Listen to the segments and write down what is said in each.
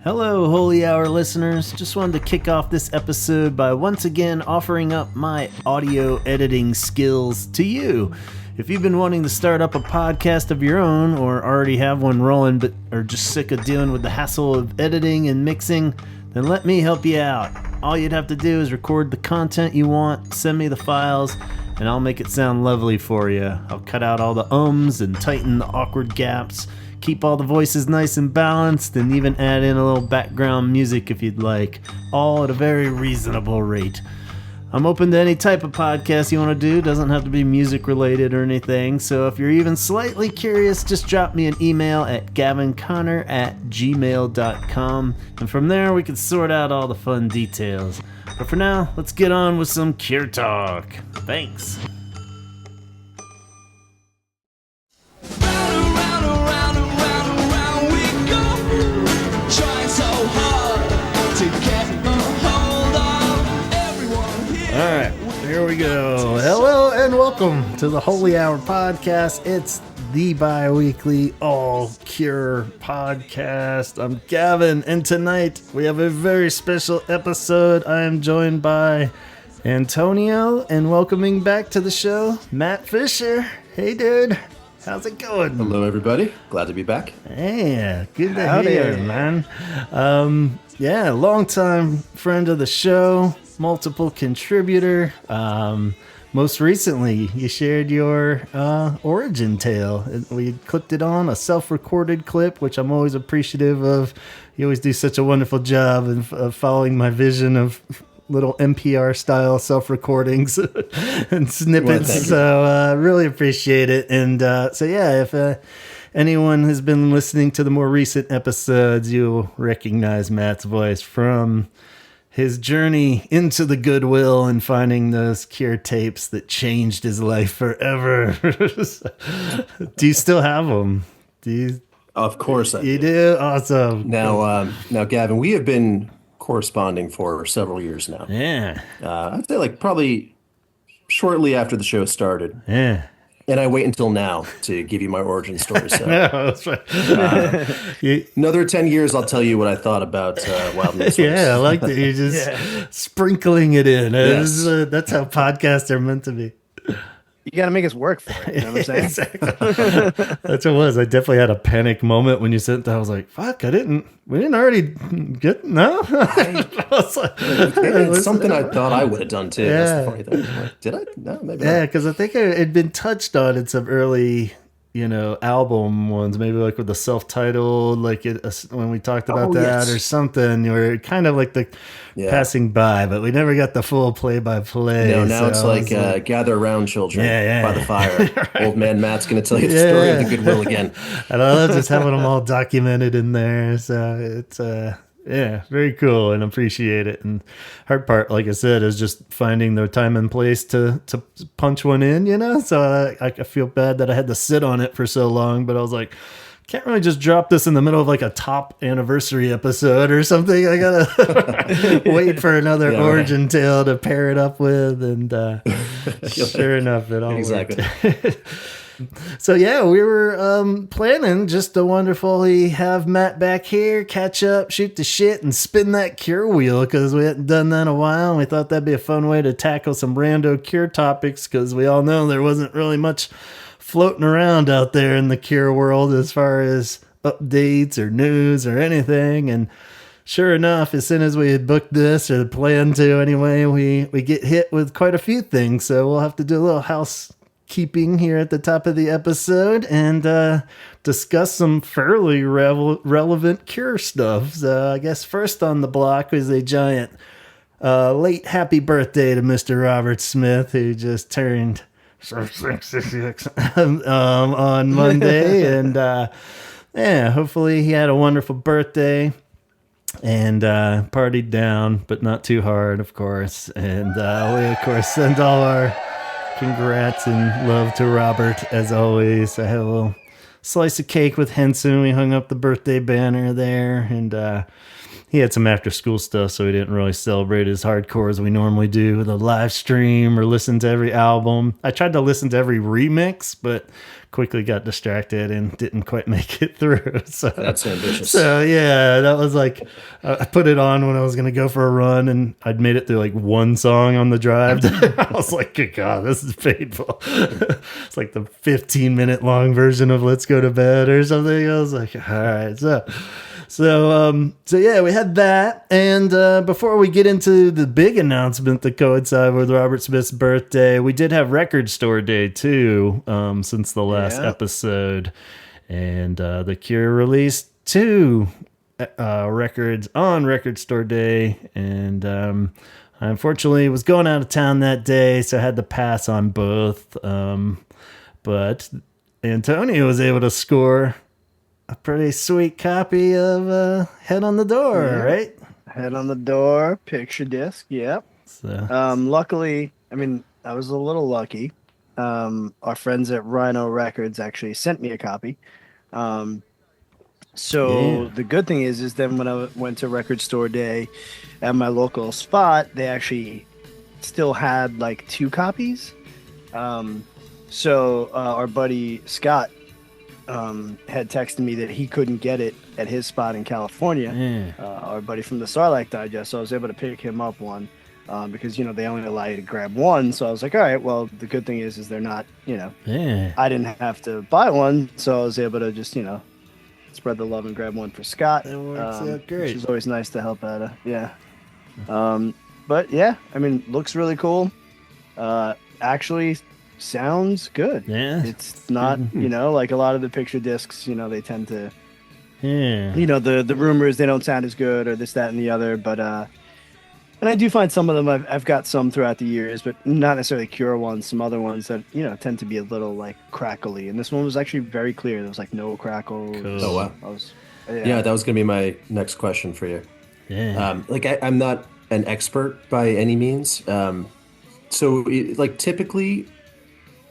Hello, Holy Hour listeners. Just wanted to kick off this episode by once again offering up my audio editing skills to you. If you've been wanting to start up a podcast of your own or already have one rolling but are just sick of dealing with the hassle of editing and mixing, then let me help you out. All you'd have to do is record the content you want, send me the files, and I'll make it sound lovely for you. I'll cut out all the ums and tighten the awkward gaps, keep all the voices nice and balanced, and even add in a little background music if you'd like, all at a very reasonable rate. I'm open to any type of podcast you want to do. Doesn't have to be music related or anything. So if you're even slightly curious, just drop me an email at gavinconner@gmail.com. And from there, we can sort out all the fun details. But for now, let's get on with some Cure Talk. Thanks. Alright, here we go. Hello and welcome to the Holy Hour Podcast. It's the bi-weekly all-cure podcast. I'm Gavin, and tonight we have a very special episode. I am joined by Antonio, and welcoming back to the show, Matt Fischer. Hey dude, how's it going? Hello everybody, glad to be back. Hey, good to hear you, man. Longtime friend of the show, multiple contributor. Most recently, you shared your origin tale. We clipped it on a self-recorded clip, which I'm always appreciative of. You always do such a wonderful job of following my vision of little NPR-style self-recordings and snippets. So really appreciate it. And if anyone has been listening to the more recent episodes, you'll recognize Matt's voice from his journey into the Goodwill and finding those Cure tapes that changed his life forever. Do you still have them? Of course I do. You do? Awesome. Now, Gavin, we have been corresponding for several years now. Yeah. I'd say like probably shortly after the show started. Yeah. And I wait until now to give you my origin story. So, No, that's right. Another 10 years, I'll tell you what I thought about Wild News. Yeah, I like that you're just sprinkling it in. Yes. That's how podcasts are meant to be. You got to make us work for it. You know what I'm saying? Exactly. That's what it was. I definitely had a panic moment when you said that. I was like, fuck, we didn't already get, no? It's something I thought I would have done too. Yeah. That's the funny thing. Like, did I? No, maybe Yeah, not. because I think it had been touched on in some early, album ones, maybe like with the self-titled, like when we talked about that or something, or kind of like the passing by, but we never got the full play-by-play. No, now it's like gather around children by the fire. Right. Old man Matt's going to tell you the story of the Goodwill again. And I love just having them all documented in there. So it's very cool and appreciate it. And hard part, like I said, is just finding the time and place to punch one in, So I feel bad that I had to sit on it for so long, but I was like, can't really just drop this in the middle of like a top anniversary episode or something. I gotta wait for another origin tale to pair it up with, and sure enough, it all worked. So we were planning just to wonderfully have Matt back here, catch up, shoot the shit, and spin that Cure wheel, because we hadn't done that in a while, and we thought that'd be a fun way to tackle some rando Cure topics, because we all know there wasn't really much floating around out there in the Cure world as far as updates or news or anything. And sure enough, as soon as we had booked this, or planned to anyway, we get hit with quite a few things. So we'll have to do a little housekeeping here at the top of the episode and discuss some fairly relevant Cure stuff. So I guess first on the block was a giant late happy birthday to Mr. Robert Smith, who just turned 66 on Monday. And hopefully he had a wonderful birthday and partied down, but not too hard, of course. And we, of course, send all our congrats and love to Robert, as always. I had a little slice of cake with Henson. We hung up the birthday banner there, and he had some after school stuff, so he didn't really celebrate as hardcore as we normally do with a live stream or listen to every album. I tried to listen to every remix, but quickly got distracted and didn't quite make it through. So that's ambitious. So yeah, that was like, I put it on when I was going to go for a run, and I'd made it through like one song on the drive. I was like, good God, this is painful. It's like the 15-minute long version of Let's Go to Bed or something. I was like, all right. So yeah, we had that. And before we get into the big announcement that coincided with Robert Smith's birthday, we did have Record Store Day too, since the last episode. And The Cure released 2 records on Record Store Day. And I unfortunately was going out of town that day, so I had to pass on both. But Antonio was able to score a pretty sweet copy of Head on the Door, right? Head on the Door, picture disc, yep. So. Luckily, I mean, I was a little lucky. Our friends at Rhino Records actually sent me a copy. The good thing is then when I went to Record Store Day at my local spot, they actually still had like 2 copies. Our buddy Scott had texted me that he couldn't get it at his spot in California. Our buddy from the Starlight Digest, so I was able to pick him up one because they only allow you to grab one. So I was like, all right, well, the good thing is they're not, I didn't have to buy one, so I was able to just spread the love and grab one for Scott. That works out great. Which is always nice to help out. But yeah, I mean, looks really cool. Actually sounds good. Yeah, it's not like a lot of the picture discs, they tend to the rumors, they don't sound as good or this, that, and the other, but and I do find some of them, I've got some throughout the years, but not necessarily Cure ones, some other ones that tend to be a little like crackly, and this one was actually very clear. There was like no crackle. Cool. Oh wow. That was gonna be my next question for you. I'm not an expert by any means, so typically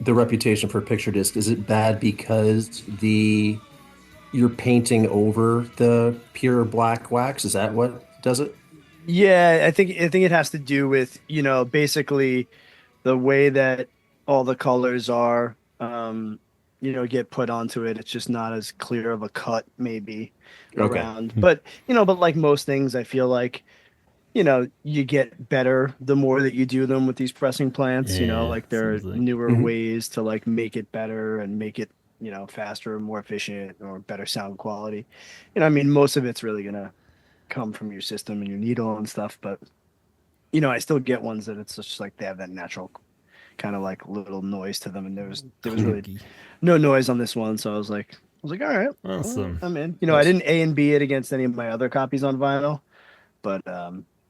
the reputation for picture disc, is it bad because you're painting over the pure black wax? Is that what does it? Yeah, I think it has to do with basically the way that all the colors are get put onto it. It's just not as clear of a cut maybe around. But but like most things, I feel like you get better the more that you do them with these pressing plants. Like there are newer ways to like make it better and make it faster and more efficient or better sound quality. I mean, most of it's really gonna come from your system and your needle and stuff, but I still get ones that it's just like they have that natural kind of like little noise to them, and there was really no noise on this one, so I was like all right, awesome. I'm in. I didn't A and B it against any of my other copies on vinyl, but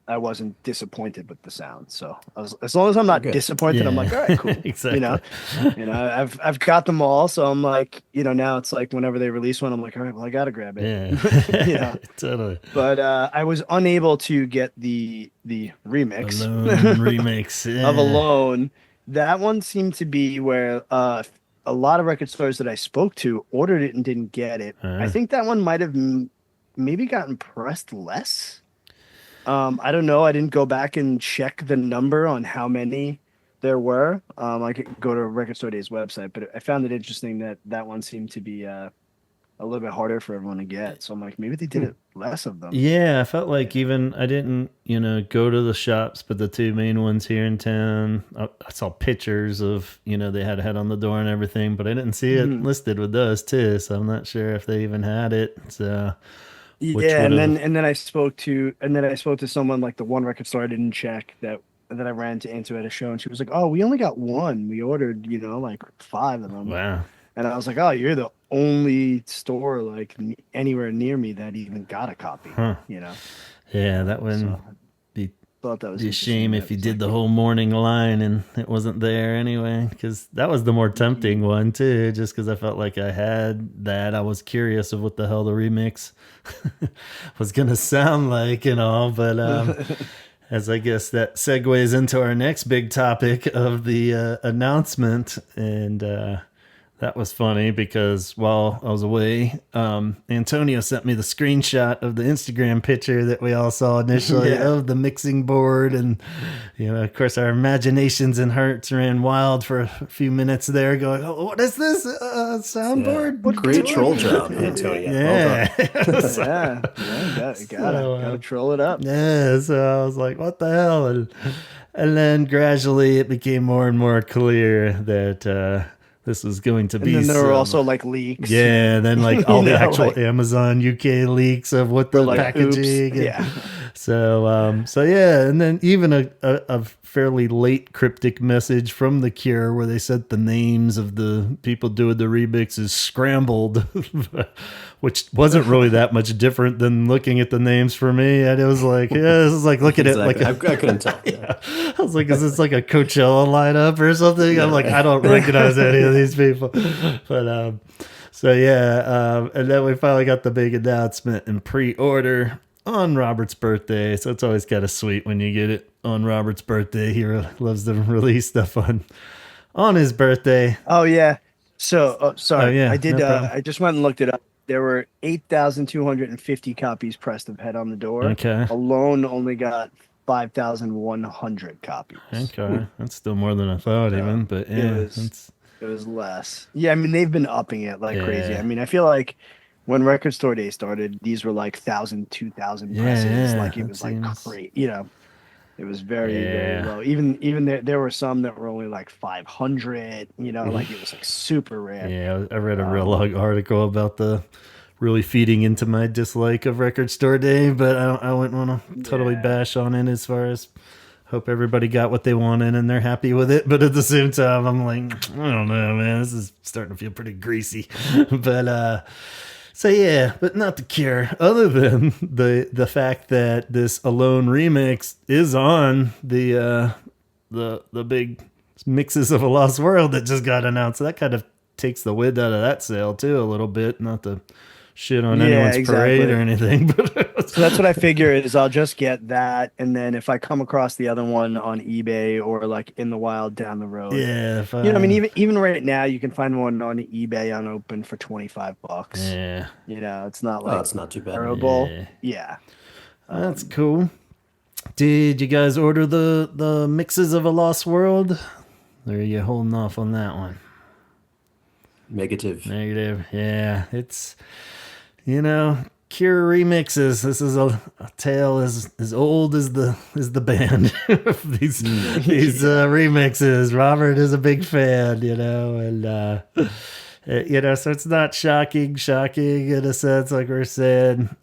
I wasn't disappointed with the sound. So as long as I'm not disappointed, I'm like, all right, cool. Exactly. I've got them all. So I'm like, now it's like whenever they release one, I'm like, all right, well, I got to grab it. Yeah, totally. But I was unable to get the remix remix of Alone. That one seemed to be where a lot of record stores that I spoke to ordered it and didn't get it. I think that one might have maybe gotten pressed less. I don't know. I didn't go back and check the number on how many there were. I could go to Record Store Day's website, but I found it interesting that one seemed to be a little bit harder for everyone to get. So I'm like, maybe they did it less of them. Yeah, I felt like even I didn't, go to the shops, but the 2 main ones here in town, I saw pictures of, they had a Head on the Door and everything, but I didn't see it listed with those too. So I'm not sure if they even had it. So. And then I spoke to someone like the one record store I didn't check that I ran into at a show, and she was like, "Oh, we only got one. We ordered, like 5 of them." Wow. And I was like, "Oh, you're the only store like anywhere near me that even got a copy." Yeah, that one. Thought that was a shame if you did the whole morning line and it wasn't there anyway, because that was the more tempting one too, just because I felt like I had that. I was curious of what the hell the remix was going to sound like and all, but as I guess that segues into our next big topic of the announcement, and That was funny because while I was away, Antonio sent me the screenshot of the Instagram picture that we all saw initially Yeah. of the mixing board. And, of course, our imaginations and hearts ran wild for a few minutes there going, oh, what is this? Soundboard? Yeah. Great troll job, Antonio. Yeah. Gotta troll it up. Yeah, so I was like, what the hell? And then gradually it became more and more clear that this was going to be. And then there were also like leaks. Yeah, and then like all the actual like, Amazon UK leaks of what the like, packaging. Yeah. So yeah, and then even a fairly late cryptic message from The Cure where they said the names of the people doing the remixes scrambled, which wasn't really that much different than looking at the names for me. And it was like, yeah, this is like looking at like I couldn't tell. Yeah. I was like, is this like a Coachella lineup or something? I'm like, I don't recognize any of these people. But so yeah, and then we finally got the big announcement and pre-order on Robert's birthday. So it's always kind of sweet when you get it on Robert's birthday. He loves to release stuff on his birthday. Oh yeah. So sorry, yeah, I did. no I just went and looked it up. There were 8,250 copies pressed of Head on the Door. Okay. Alone only got 5,100 copies. Okay, that's still more than I thought, even. But yeah, it was less. Yeah, I mean they've been upping it like crazy. I mean, I feel like when Record Store Day started, these were like 1,000, 2,000 presses. Like it was like great. It was very low. Even there were some that were only like 500. Like it was like super rare. Yeah, I read a real long article about the really feeding into my dislike of Record Store Day, but I wouldn't want to totally bash on it as far as hope everybody got what they wanted and they're happy with it. But at the same time, I'm like, I don't know, man, this is starting to feel pretty greasy. But so yeah, but not The Cure. Other than the fact that this Alone remix is on the big Mixes of a Lost World that just got announced. So that kind of takes the wind out of that sale too a little bit. Not to shit on anyone's parade or anything, but so that's what I figure is I'll just get that, and then if I come across the other one on eBay or like in the wild down the road, I mean, even right now you can find one on eBay unopened for $25. Yeah, it's not like it's not too bad. Terrible. Yeah. That's cool. Did you guys order the Mixes of a Lost World? Or are you holding off on that one? Negative. Yeah, it's Cure remixes. This is a tale as old as the band of these remixes. Robert is a big fan, and so it's not shocking in a sense, like we're saying,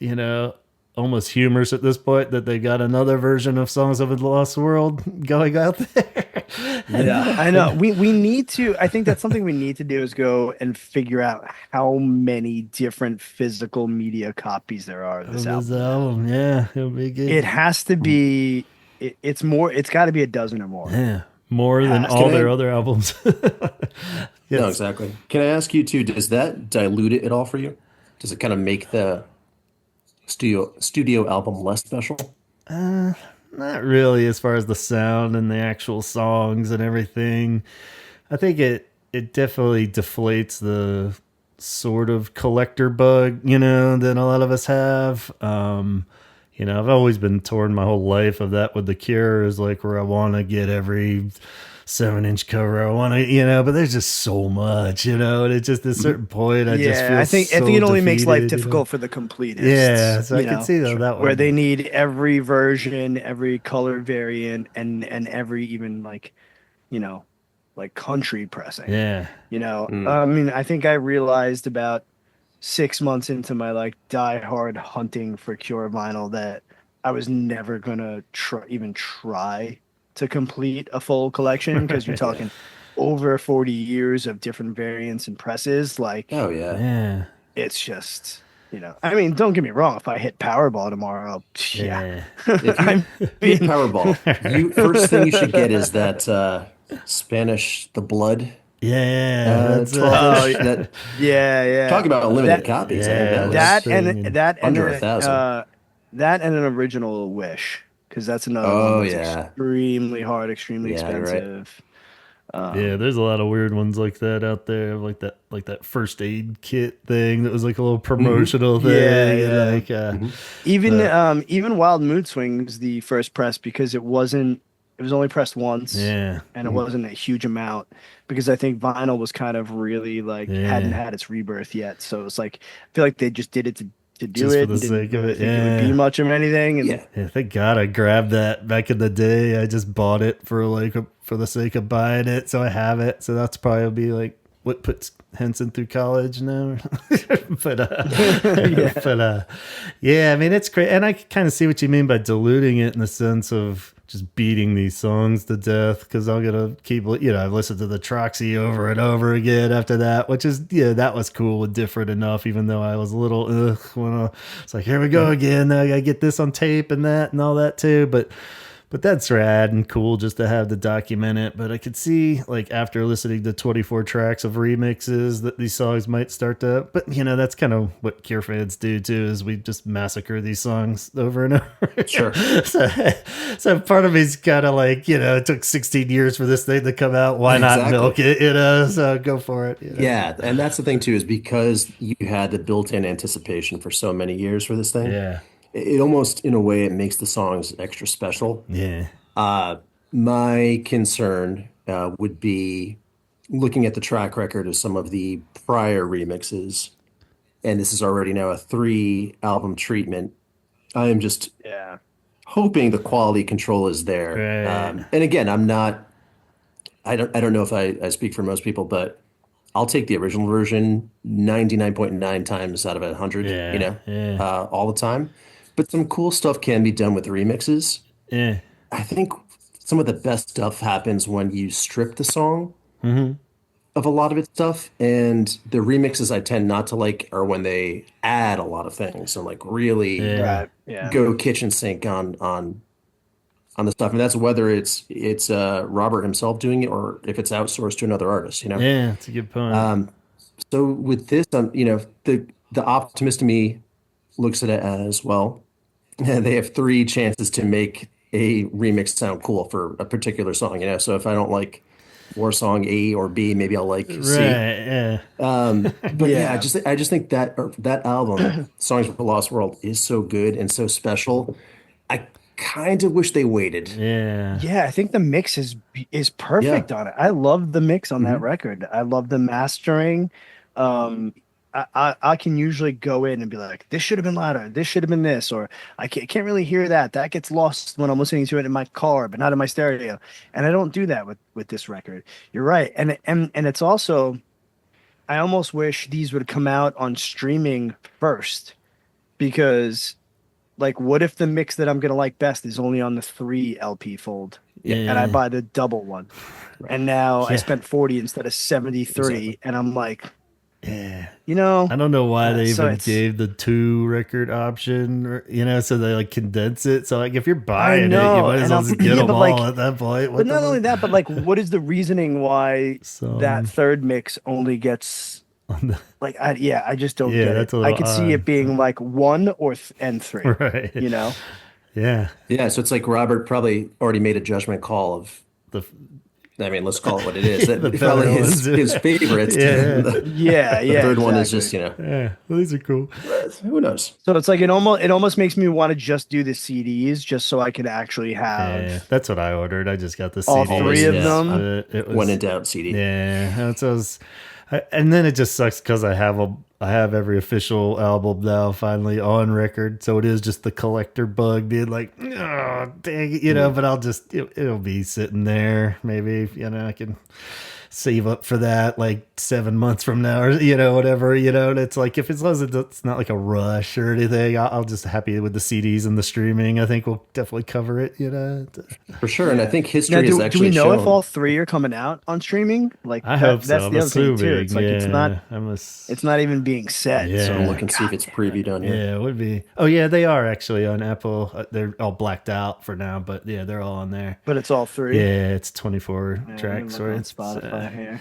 almost humorous at this point that they got another version of Songs of the Lost World going out there. Yeah, I know. We need to. I think that's something we need to do is go and figure out how many different physical media copies there are of this album. Yeah, it'll be good. It has to be. It's more. It's got to be a dozen or more. Yeah, more than all their other albums. Yes. No, exactly. Can I ask you too? Does that dilute it at all for you? Does it kind of make the studio album less special? Not really, as far as the sound and the actual songs and everything. I think it definitely deflates the sort of collector bug, that a lot of us have. I've always been torn my whole life of that with The Cure, is like where I want to get every 7-inch cover I want to, but there's just so much, and it's just at a certain point I just feel I think it only makes life difficult for the completists. Yeah, so I can see that one. Where they need every version, every color variant, and every even like country pressing. Yeah. I mean, I think I realized about 6 months into my like diehard hunting for Cure vinyl that I was never gonna try to complete a full collection, because you're talking over 40 years of different variants and presses. Like, oh yeah, it's just, I mean, don't get me wrong. If I hit Powerball tomorrow, if you hit Powerball, first thing you should get is that Spanish The Blood. Yeah, yeah. Talk about unlimited copies. That and under 1,000. That and an original Wish, because that's another one that's extremely hard, extremely expensive. Yeah, there's a lot of weird ones like that out there, like that first aid kit thing that was like a little promotional thing. Yeah, And yeah. like Even the, even Wild Mood Swings, the first press, because it was only pressed once yeah, and it wasn't a huge amount because I think vinyl was kind of really like hadn't yeah, had its rebirth yet. So it's like I feel like they just did it to do just for it the and didn't sake of really it. think it would be Yeah. much of anything. And Yeah. Yeah, thank God I grabbed that back in the day. I just bought it for for the sake of buying it, so I have it. So that's probably be like what puts Henson through college now. but yeah. yeah, I mean it's great, and I kind of see what you mean by diluting it in the sense of just beating these songs to death because I'm gonna keep I've listened to the Troxy over and over again after that, which is that was cool and different enough, even though I was a little when it's like here we go again. Now I gotta get this on tape and that and all that too, but that's rad and cool just to have to document it. But I could see, like, after listening to 24 tracks of remixes, that these songs might start to. But, that's kind of what Cure fans do, too, is we just massacre these songs over and over. Sure. so part of me's kind of like, it took 16 years for this thing to come out. Why not milk it, So go for it. Yeah. And that's the thing, too, is because you had the built in anticipation for so many years for this thing. Yeah. It almost, in a way, it makes the songs extra special. Yeah. My concern would be looking at the track record of some of the prior remixes, and this is already now a 3 album treatment. I am just Yeah. hoping the quality control is there. Right. And again, I don't know if I speak for most people, but I'll take the original version 99.9 times out of 100, Yeah. Yeah. all the time. But some cool stuff can be done with remixes. Yeah. I think some of the best stuff happens when you strip the song of a lot of its stuff. And the remixes I tend not to like are when they add a lot of things and like really Yeah. Right. Yeah. go kitchen sink on the stuff. And that's whether it's Robert himself doing it or if it's outsourced to another artist, Yeah. That's a good point. So with this, the optimist in me looks at it as well. They have 3 chances to make a remix sound cool for a particular song. So if I don't like war song A or B, maybe I'll like C. Right. Yeah. But yeah, Yeah. I just think that album, Songs for the Lost World, is so good and so special. I kind of wish they waited. Yeah. Yeah, I think the mix is Yeah. perfect on it. I love the mix on that Mhm. record. I love the mastering. I can usually go in and be like, this should have been louder. This should have been this, or I can't really hear that. That gets lost when I'm listening to it in my car, but not in my stereo. And I don't do that with this record. You're right, and it's also I almost wish these would come out on streaming first because like what if the mix that I'm gonna like best is only on the 3 LP fold and I Yeah. buy the double one and now I Yeah. spent 40 instead of 73 Exactly. and I'm like, Yeah. you know, I don't know why they so even it's gave the 2 record option, so they like condense it. So like if you're I buying it, you know, might as and well I'm just get yeah, them but all like at that point. but What not only the that, but like what is the reasoning why that some third mix only gets on the like I just don't yeah, get it. that's a I little could see it odd. being like 1 or and 3, Right. you know. Yeah. Yeah. So it's like Robert probably already made a judgment call of, The I mean, let's call it what it is. That the better probably ones. his favorite. Yeah. Yeah, The yeah, third one is exactly. just, Yeah. Well, these are cool. who knows? So it's like it almost makes me want to just do the CDs just so I could actually Yeah. have That's what I ordered. I just got the all CD. 3 of Yeah. them. It When was in doubt, CD. yeah. That's what I was and then it just sucks because I have every official album now finally on record, so it is just the collector bug being like, oh dang it, But I'll just it'll be sitting there. Maybe I can save up for that like 7 months from now, or whatever. And it's like if as long as it's not like a rush or anything, I'll just happy with the CDs and the streaming. I think we'll definitely cover it. For sure. And I think Now, history has do we actually know if shown. all 3 are coming out on streaming? Like I hope that's so. I'm the other thing too. assuming. It's like Yeah, it's not even being said. So So I'm Yeah. I'm looking like, to see if God it's damn it. previewed on here. Yeah, it would be. Oh, yeah, they are actually on Apple. They're all blacked out for now, but yeah, they're all on there. But it's all 3. Yeah, it's 24 Yeah, let me tracks. look Right? on Spotify here.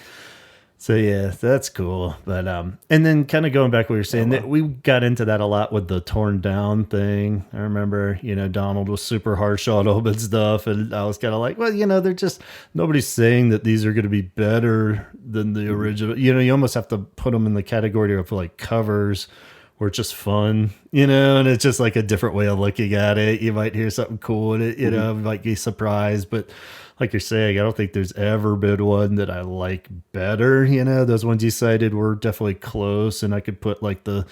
So yeah, that's cool. But and then kind of going back what you're saying, that we got into that a lot with the torn down thing. I remember, Donald was super harsh on them and stuff, and I was kind of like, well, they're just, nobody's saying that these are going to be better than the original. You almost have to put them in the category of like covers, where it's just fun, and it's just like a different way of looking at it. You might hear something cool in it, you might be surprised, but like you're saying, I don't think there's ever been one that I like better. Those ones you cited were definitely close, and I could put like the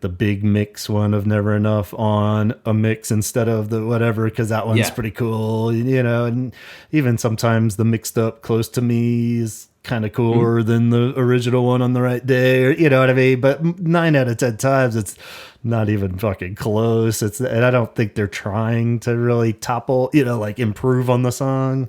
big mix one of Never Enough on a mix instead of the whatever, because that one's pretty cool, and even sometimes the mixed up Close to Me is kind of cooler than the original one on the right day, or you know what I mean. But 9 out of 10 times it's not even fucking close. And I don't think they're trying to really topple, like improve on the song.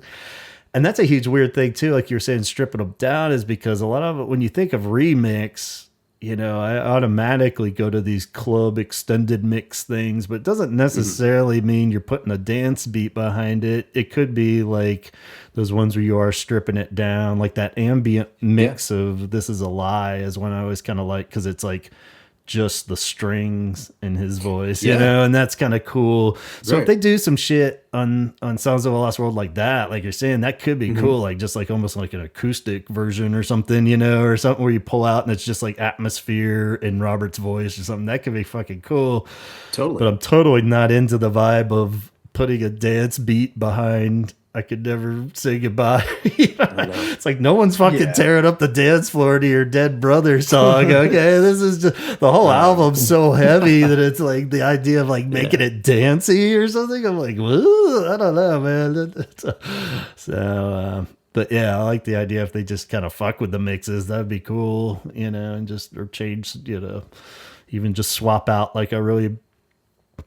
And that's a huge weird thing too, like you're saying, stripping them down, is because a lot of it, when you think of remix, I automatically go to these club extended mix things, but it doesn't necessarily mean you're putting a dance beat behind it. It could be like those ones where you are stripping it down, like that ambient mix of This Is a Lie is one I always kind of like, because it's like just the strings in his voice, and that's kind of cool. So if they do some shit on Sounds of a Lost World like that, like you're saying, that could be cool, like just like almost like an acoustic version or something, or something where you pull out and it's just like atmosphere in Robert's voice or something. That could be fucking cool. Totally. But I'm totally not into the vibe of putting a dance beat behind I Could Never Say Goodbye. It's like no one's fucking tearing up the dance floor to your Dead Brother song. Okay, this is just, the whole album's so heavy that it's like the idea of like making it dancey or something. I'm like, I don't know, man. So, but yeah, I like the idea if they just kind of fuck with the mixes, that'd be cool, and just, or change, even just swap out like a really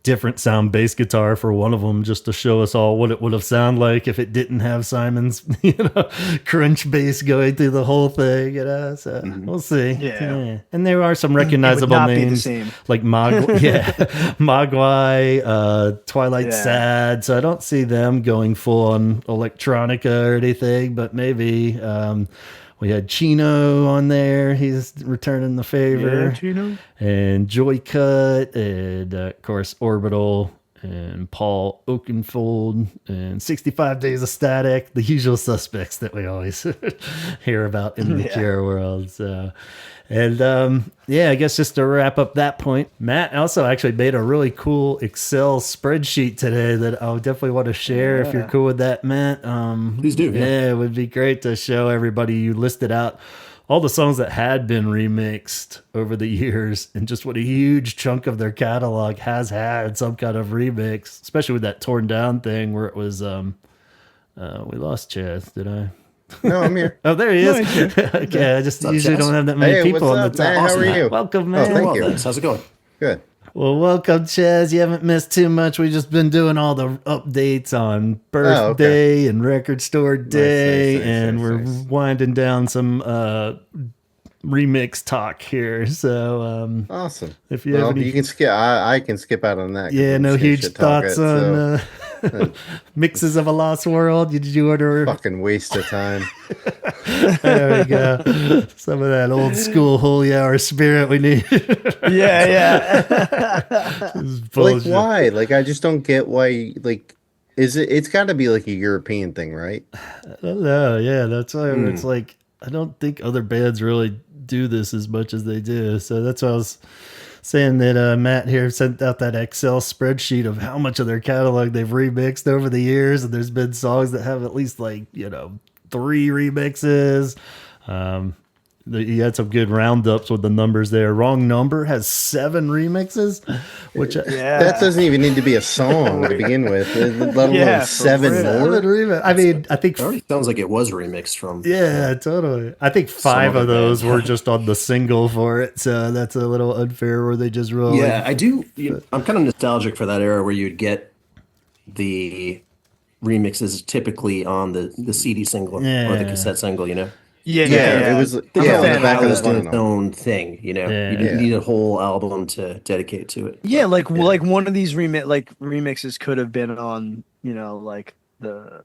different sound bass guitar for one of them, just to show us all what it would have sounded like if it didn't have Simon's crunch bass going through the whole thing, so we'll see. And there are some recognizable names like Mogwai, Twilight Sad, so I don't see them going full on electronica or anything, but maybe we had Chino on there. He's returning the favor. Chino. And Joy Cut, and of course Orbital, and Paul Oakenfold, and 65 Days of Static, the usual suspects that we always hear about in the Cure world. So, and I guess just to wrap up that point, Matt also actually made a really cool Excel spreadsheet today that I would definitely want to share if you're cool with that, Matt. Please do. Yeah, it would be great to show everybody. You listed out all the songs that had been remixed over the years, and just what a huge chunk of their catalog has had some kind of remix, especially with that Torn Down thing where it was, we lost Chaz, did I? No, I'm here. Oh, there he is. Okay, I just usually don't have that many people on the top. Man? How are you? Welcome, man. Thank you. How's it going? Good. Well, welcome, Chaz. You haven't missed too much. We've just been doing all the updates on birthday and record store day, and we're winding down some remix talk here. So awesome. If you have any, you can skip. I can skip out on that. Yeah, no huge thoughts on Mixes of a Lost World. Did you order? Fucking waste of time. There we go. Some of that old school holy hour spirit we need. Like why? Like I just don't get why. Like, is it? It's got to be like a European thing, right? I don't know. Yeah, that's why it's like I don't think other bands really do this as much as they do. So that's why I was saying that Matt here sent out that Excel spreadsheet of how much of their catalog they've remixed over the years, and there's been songs that have at least 3 remixes. You had some good roundups with the numbers there. Wrong Number has 7 remixes, which that doesn't even need to be a song to begin with, let alone 7 more. I mean, I think it sounds like it was remixed from. Yeah, totally. I think 5 of those were just on the single for it, so that's a little unfair where they just roll. Yeah, I do. I'm kind of nostalgic for that era where you'd get the remixes typically on the CD single or the cassette single, Yeah, it was on the back of the its own thing, You need a whole album to dedicate to it. Yeah, like one of these remixes could have been on, like the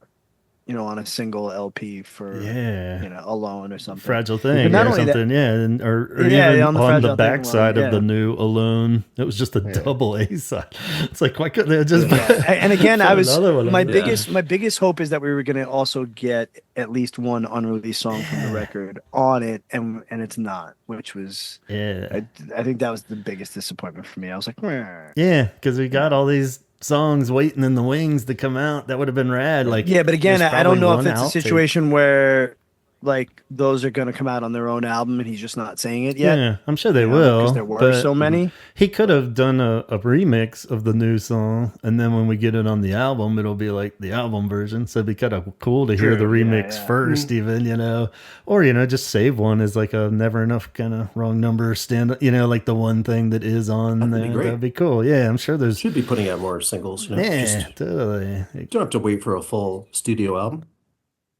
on a single LP for, Yeah. Alone or something. Fragile But Thing not or only that, something, yeah, and or yeah, even on the on the Fragile Thing Alone, backside of the yeah. new Alone, it was just a Yeah. double A side. It's like, why couldn't they just Yeah, and again, put another one on there? my biggest hope is that we were going to also get at least one unreleased song from the Yeah, record on it, and it's not, which was yeah, I think that was the biggest disappointment for me. I was like, "Meh." yeah, because we got all these songs waiting in the wings to come out. That would have been rad. Like, Yeah, but again, there's I probably don't know if one it's a outtake. situation where like those are going to come out on their own album and he's just not saying it yet, Yeah, I'm sure they because there will, were so but many. he could have done a remix of the new song, and then when we get it on the album, it'll be like the album version. So it'd be kind of cool to hear the True. Yeah, remix yeah. first, even, or just save one as like a never enough kind of wrong number stand, like the one thing that is on That'd be there. great. That'd be cool. Yeah, I'm sure there's. Should be putting out more singles. Yeah, Just totally. don't have to wait for a full studio album.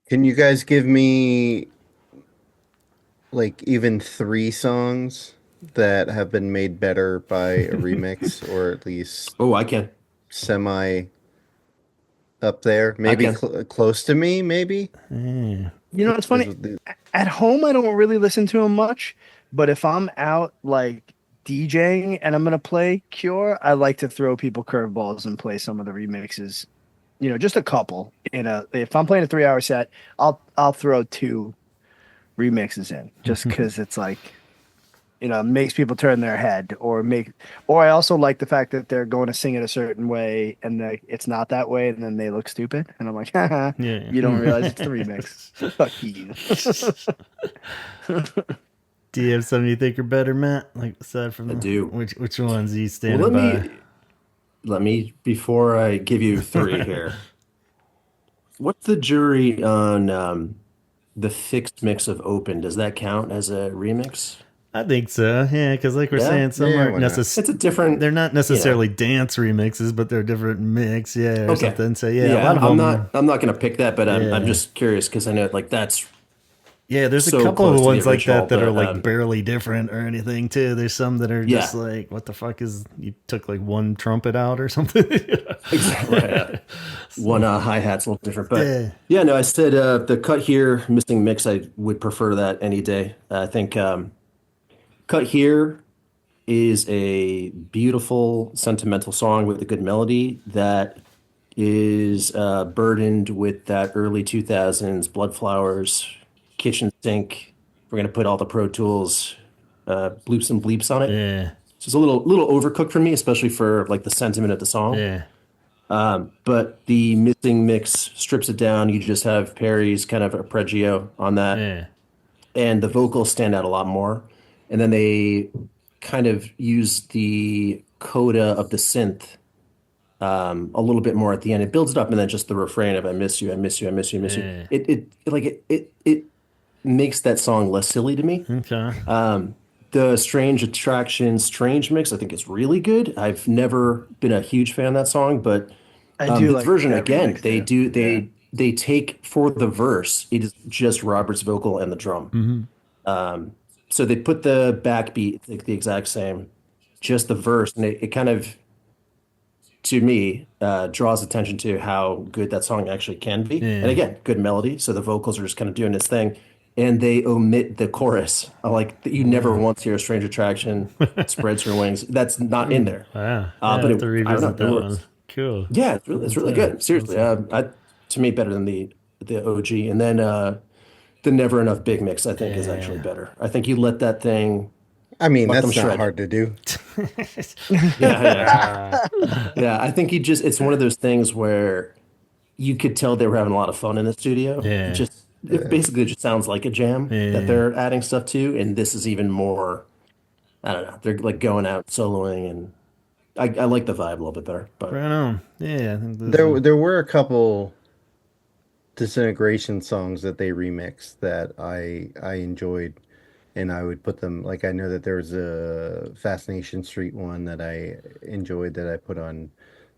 Can you guys give me like even 3 songs that have been made better by a remix, or at least Oh, I can. semi up there? Maybe can. close to me, maybe? Yeah. It's funny. At home, I don't really listen to him much, but if I'm out like DJing and I'm gonna play Cure, I like to throw people curveballs and play some of the remixes. Just a couple. If I'm playing a 3-hour set, I'll throw 2 remixes in just because it's like, makes people turn their head or I also like the fact that they're going to sing it a certain way and it's not that way and then they look stupid and I'm like, haha, Yeah. you don't realize it's the remix. Fuck you. Do you have some you think are better, Matt? Like aside from I do. Which ones are you standing Well, by? let me before I give you 3 here. What's the jury on the fixed mix of Open? Does that count as a remix? I think so. Yeah, because like we're Yeah? saying, some Yeah, aren't why not? necessarily. It's a different. They're not necessarily dance remixes, but they're different mix. Yeah, or Okay. something. So yeah, a Yeah, lot of I'm them. not. I'm not going to pick that, but I'm Yeah. just curious because I know like that's Yeah, there's a so couple close of to the ones like original, that are but, like barely different or anything too. There's some that are just Yeah. like, what the fuck is you took like one trumpet out or something? exactly right. One hi-hat's a little different, but Yeah. yeah, no, I said the cut here missing mix. I would prefer that any day. I think cut here is a beautiful sentimental song with a good melody that is burdened with that early 2000s Bloodflowers kitchen sink. We're gonna put all the Pro Tools bloops and bleeps on it. Yeah, So it's a little overcooked for me, especially for like the sentiment of the song. yeah, But the missing mix strips it down. You just have Perry's kind of arpeggio on that, yeah, and the vocals stand out a lot more. And then they kind of use the coda of the synth a little bit more at the end. It builds it up, and then just the refrain of "I miss you, I miss you, I miss you, I miss you." yeah. It makes that song less silly to me. Okay. The Strange Attraction, Strange mix, I think is really good. I've never been a huge fan of that song, but I do this like version that again, remix they too. do Yeah. they take for the verse, it is just Robert's vocal and the drum. So they put the backbeat like the exact same, just the verse, and it kind of to me draws attention to how good that song actually can be. Yeah. And again, good melody, so the vocals are just kind of doing its thing. And they omit the chorus. I like that you never once hear a strange attraction spreads her wings. That's not in there. Wow. Yeah, But I have to I don't revisit know, it that one. works. Cool. Yeah, it's really good. Seriously, to me better than the OG. And then the Never Enough Big Mix, I think, is actually better. I think you let that thing I mean, let them that's not shred. hard to do. Yeah. Yeah. I think it's one of those things where you could tell they were having a lot of fun in the studio. Yeah. It basically just sounds like a jam Yeah. that they're adding stuff to, and this is even more. I don't know. They're like going out soloing, and I like the vibe a little bit better. But Right on. Yeah, I think There were a couple Disintegration songs that they remixed that I enjoyed, and I would put them like I know that there was a Fascination Street one that I enjoyed that I put on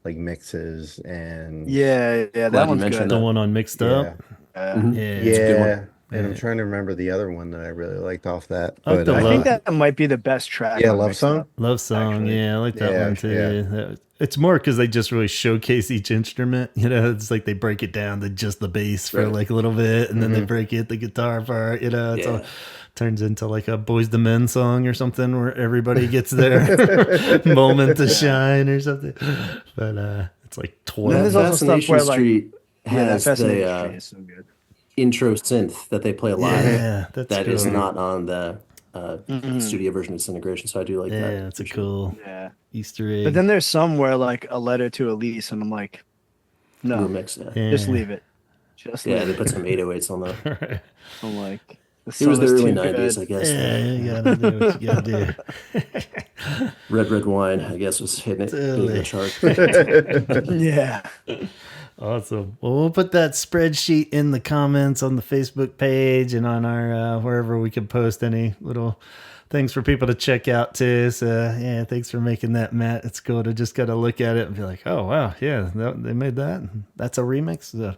like mixes and Yeah, glad that you one's mentioned good. the that. one on Mixed yeah. Up. Uh, Mhm. Yeah. It's a good Yeah, one. And I'm trying to remember the other one that I really liked off that. I like But I think that might be the best track. yeah, on Love Mixed Song. Up, Love Song, actually. yeah, I like that Yeah, one too. It's more because they just really showcase each instrument. You know, it's like they break it down to just the bass for like a little bit, and then they break it the guitar part. You know, it's all turns into like a Boys to Men song or something where everybody gets their moment to shine or something. But it's like And then 12. there's also stuff Fascination where like Street that has Fascination the Street is so good. intro synth that they play live. Yeah, that's that cool. is not on the studio version of Disintegration. So I do like that. Yeah, it's a cool Easter egg. But then there's somewhere like A Letter to Elise, and I'm like, no, Remix. just leave it. Just leave they it. put some 808s on there. I'm like, It was the early 90s, I guess. Yeah, you gotta do what you gotta do. Red Wine, I guess, was hitting the chart. Yeah. Awesome. Well, we'll put that spreadsheet in the comments on the Facebook page and on our wherever we can post any little things for people to check out too. So yeah, thanks for making that, Matt. It's cool to just gotta look at it and be like, oh wow, yeah, they made that. That's a remix. So,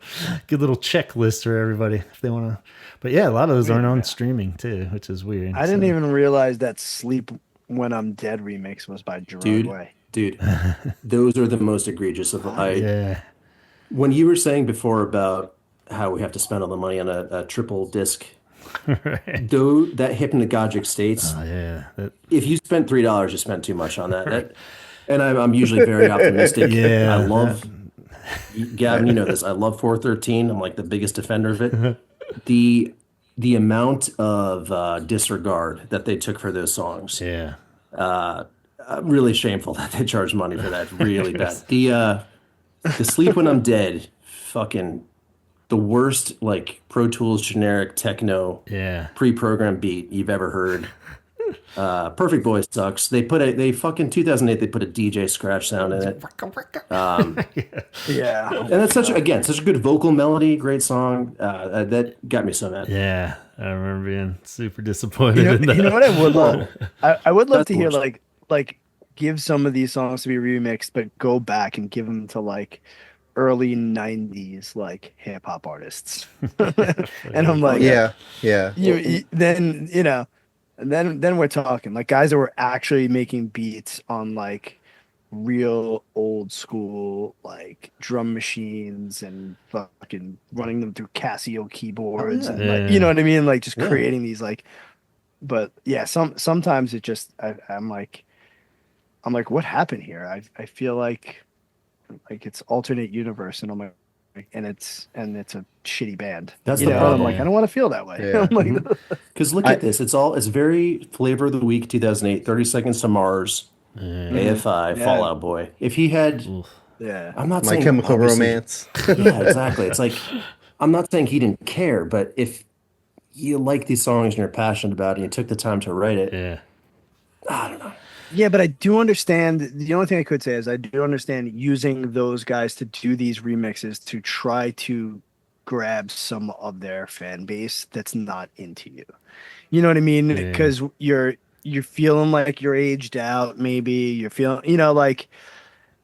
good little checklist for everybody if they want to. But yeah, a lot of those aren't on streaming too, which is weird. I didn't even realize that Sleep When I'm Dead remix was by Gerard Way. Dude, those are the most egregious of Yeah. When you were saying before about how we have to spend all the money on a triple disc, though that hypnagogic states, if you spent $3, you spent too much on that. And I'm usually very optimistic. Yeah, I love Gavin, you know this. I love 413. I'm like the biggest defender of it. The amount of disregard that they took for those songs. Yeah. Really shameful that they charged money for that. Really bad. The Sleep When I'm Dead, fucking the worst like Pro Tools generic techno pre-programmed beat you've ever heard. Perfect Boy sucks. They fucking 2008 they put a DJ scratch sound in it. And that's such a good vocal melody, great song. That got me so mad. Yeah, I remember being super disappointed in that. You know what I would love? I would love to hear like give some of these songs to be remixed, but go back and give them to like early 90s like hip hop artists. And I'm like, then we're talking like guys that were actually making beats on like real old school like drum machines and fucking running them through Casio keyboards and like, you know what I mean, like just creating these like. But yeah, sometimes it just I'm like what happened here? I feel like it's alternate universe, and I'm like, and it's a shitty band. That's the problem. I'm like, I don't want to feel that way. Yeah. I'm like, because look at this. It's very flavor of the week 2008. 30 Seconds to Mars, AFI, Fallout Boy. If he had, I'm not My saying Chemical Romance. Yeah, exactly. It's like I'm not saying he didn't care, but if you like these songs and you're passionate about it, and you took the time to write it. I don't know. Yeah, but I do understand. The only thing I could say is I do understand using those guys to do these remixes to try to grab some of their fan base that's not into you. You know what I mean? Because you're feeling like you're aged out. Maybe you're feeling, like,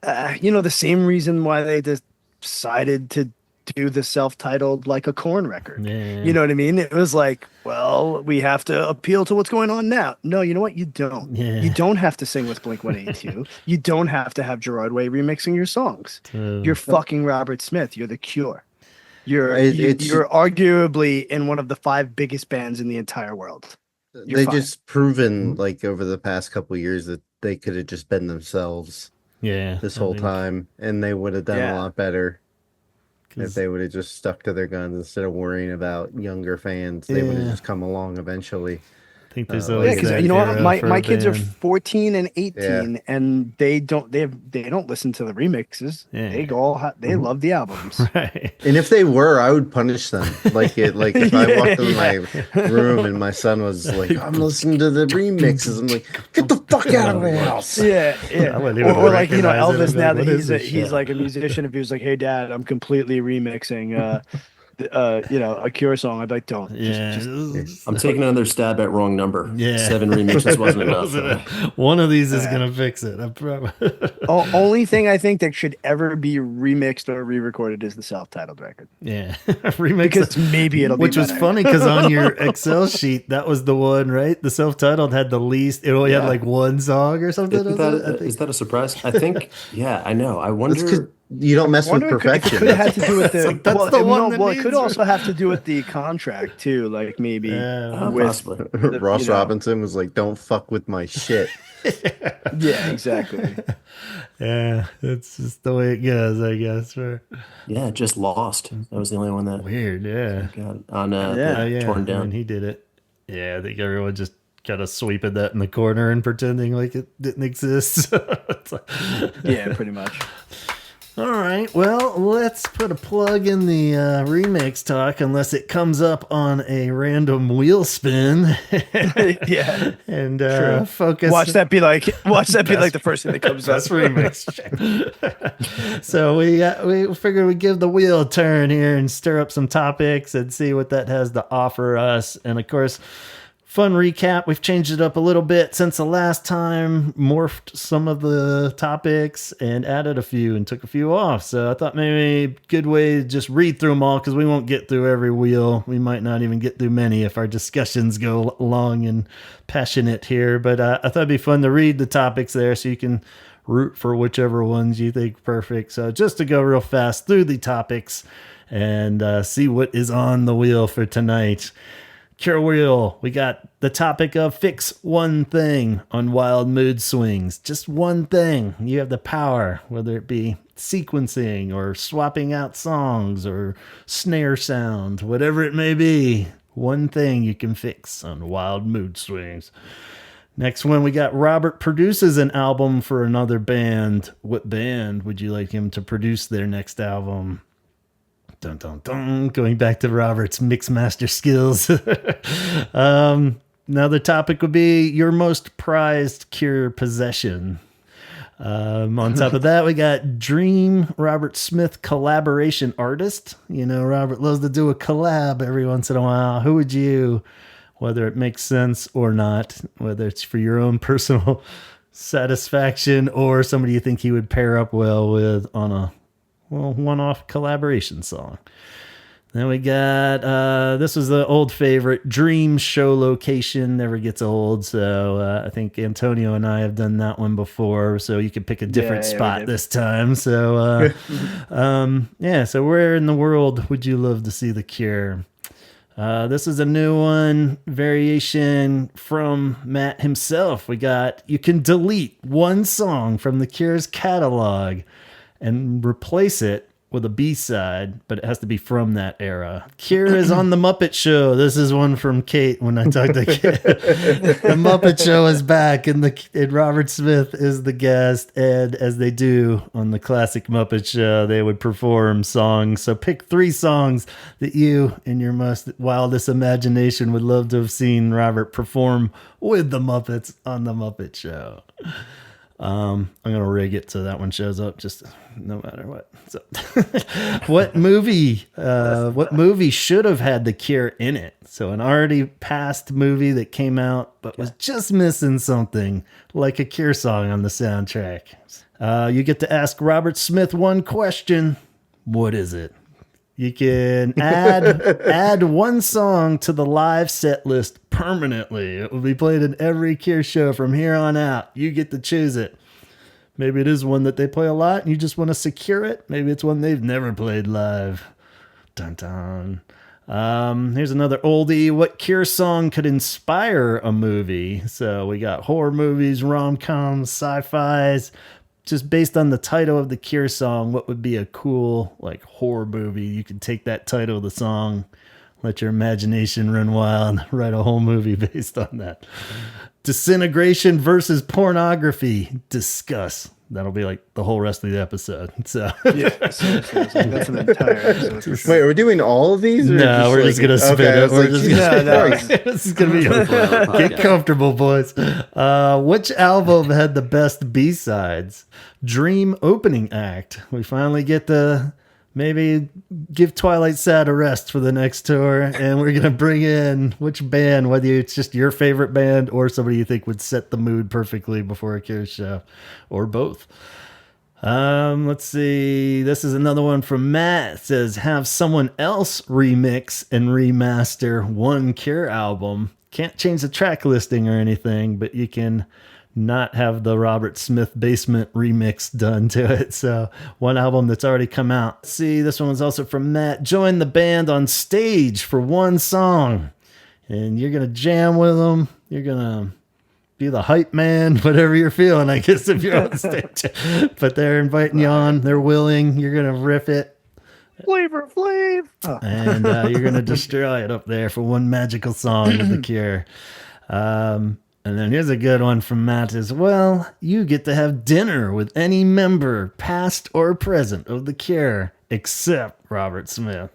the same reason why they decided to do the self-titled like a Korn record. You know what I mean? It was like, well, we have to appeal to what's going on now. No, you know what? You don't. You don't have to sing with Blink-182. You don't have to have Gerard Way remixing your songs. You're fucking Robert Smith. You're The Cure. You're arguably in one of the 5 biggest bands in the entire world. They just proven like over the past couple of years that they could have just been themselves this whole time, and they would have done a lot better. If they would have just stuck to their guns instead of worrying about younger fans, they would have just come along eventually. I think there's always because you know what, my kids are 14 and 18, and they don't listen to the remixes. They love the albums. Right. And if they were, I would punish them. Like if I walked in my room and my son was like, "I'm listening to the remixes," I'm like, "Get the fuck out of my house!" Yeah. Or like Elvis now that he's like a musician. If he was like, "Hey, Dad, I'm completely remixing a Cure song, I'd be like, don't. Yeah. I'm taking another stab at wrong number. Yeah. 7 remixes wasn't enough. One of these is going to fix it. Only thing I think that should ever be remixed or re-recorded is the self-titled record. Yeah. Remix. Because maybe it'll be Which was better. funny because on your Excel sheet, that was the one, right? The self-titled had the least. It only had like one song or something. Is that a surprise? I think, yeah, I know. I wonder. You don't mess with perfection. It could have to do with the. It could also have to do with the contract too. Like maybe possibly. Ross Robinson was like, "Don't fuck with my shit." Yeah, exactly. Yeah, it's just the way it goes, I guess. Yeah, just Lost. That was the only one that weird. Yeah, got on torn down. And he did it. Yeah, I think everyone just kind of sweeping that in the corner and pretending like it didn't exist. Yeah, pretty much. All right, well, let's put a plug in the remix talk, unless it comes up on a random wheel spin. Yeah, and focus. Watch that be like the first thing that comes up. That's remix. So we figured we'd give the wheel a turn here and stir up some topics and see what that has to offer us. And of course, fun recap. We've changed it up a little bit since the last time, morphed some of the topics and added a few and took a few off. So I thought maybe a good way to just read through them all, because we won't get through every wheel. We might not even get through many if our discussions go long and passionate here. But I thought it'd be fun to read the topics there so you can root for whichever ones you think perfect. So just to go real fast through the topics and see what is on the wheel for tonight. Cure Wheel, we got the topic of fix one thing on wild mood swings. Just one thing. You have the power, whether it be sequencing or swapping out songs or snare sound, whatever it may be. One thing you can fix on wild mood swings. Next one, we got Robert produces an album for another band. What band would you like him to produce their next album? Dun, dun, dun. Going back to Robert's mixmaster skills. Another topic would be your most prized Cure possession. On top of that, we got Dream Robert Smith collaboration artist. You know, Robert loves to do a collab every once in a while. Who would you, whether it makes sense or not, whether it's for your own personal satisfaction or somebody you think he would pair up well with on a one-off collaboration song. Then we got, this was the old favorite, Dream Show Location, never gets old. So I think Antonio and I have done that one before. So you could pick a different spot this time. So, so where in the world would you love to see The Cure? This is a new one, variation from Matt himself. We got, you can delete one song from The Cure's catalog and replace it with a B-side, but it has to be from that era. Cure is on The Muppet Show. This is one from Kate when I talked to Kate. The Muppet Show is back, and Robert Smith is the guest. And as they do on the classic Muppet Show, they would perform songs. So pick 3 songs that you, in your most wildest imagination, would love to have seen Robert perform with the Muppets on The Muppet Show. I'm gonna rig it so that one shows up just no matter what. So, what movie should have had The Cure in it? So an already past movie that came out but was just missing something, like a Cure song on the soundtrack. You get to ask Robert Smith one question. What is it? You can add one song to the live set list permanently. It will be played in every Cure show from here on out. You get to choose it. Maybe it is one that they play a lot and you just want to secure it. Maybe it's one they've never played live. Dun dun. Here's another oldie. What Cure song could inspire a movie? So we got horror movies, rom-coms, sci-fis. Just based on the title of the Cure song, what would be a cool like horror movie? You could take that title of the song, let your imagination run wild, write a whole movie based on that. Disintegration versus pornography. Discuss. That'll be like the whole rest of the episode. So that's an entire episode for sure. Wait, are we doing all of these? Or no, we're just gonna spin it. We're just this is gonna be get comfortable, boys. Which album had the best B-sides? Dream opening act. We finally get the maybe give Twilight Sad a rest for the next tour, and we're gonna bring in which band, whether it's just your favorite band or somebody you think would set the mood perfectly before a Cure show, or both. Let's see. This is another one from Matt. It says, have someone else remix and remaster one Cure album. Can't change the track listing or anything, but you can not have the Robert Smith Basement remix done to it. So one album that's already come out. Let's see, this one was also from Matt. Join the band on stage for one song, and you're gonna jam with them. You're gonna be the hype man, whatever you're feeling, I guess, if you're on stage. But they're inviting you on. They're willing. You're gonna riff it. Flavor Flav. Oh. And you're going to destroy it up there for one magical song of The Cure. And then here's a good one from Matt as well. You get to have dinner with any member, past or present, of The Cure, except Robert Smith.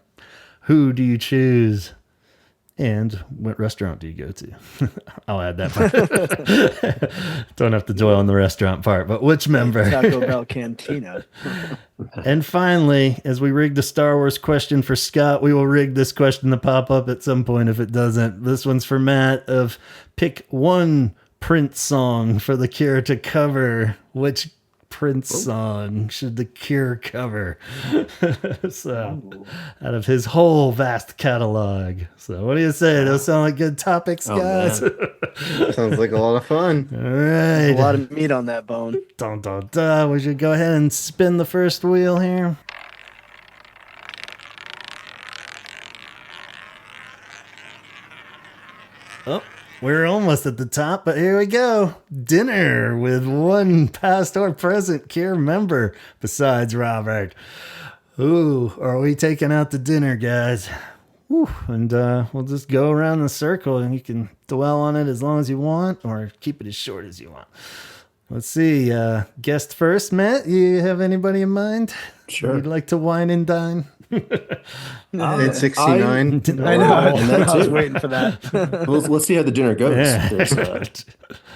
Who do you choose? And what restaurant do you go to? I'll add that part. Don't have to dwell on the restaurant part, but which member? Taco Bell Cantina. And finally, as we rigged a Star Wars question for Scott, we will rig this question to pop up at some point if it doesn't. This one's for Matt of pick one Prince song for The Cure to cover. Which Prince song should The Cure cover? So, out of his whole vast catalog. So, what do you say? Those sound like good topics, guys? Sounds like a lot of fun. All right. A lot of meat on that bone. Dun, dun, dun. We should go ahead and spin the first wheel here. Oh, we're almost at the top, but here we go. Dinner with one past or present Cure member besides Robert. Ooh, are we taking out the dinner, guys? Whew. And we'll just go around the circle, and you can dwell on it as long as you want or keep it as short as you want. Let's see. Guest first, Matt. You have anybody in mind? Sure. You'd like to wine and dine? It's 69. I know. I was waiting for that. Let's see how the dinner goes. Yeah. There's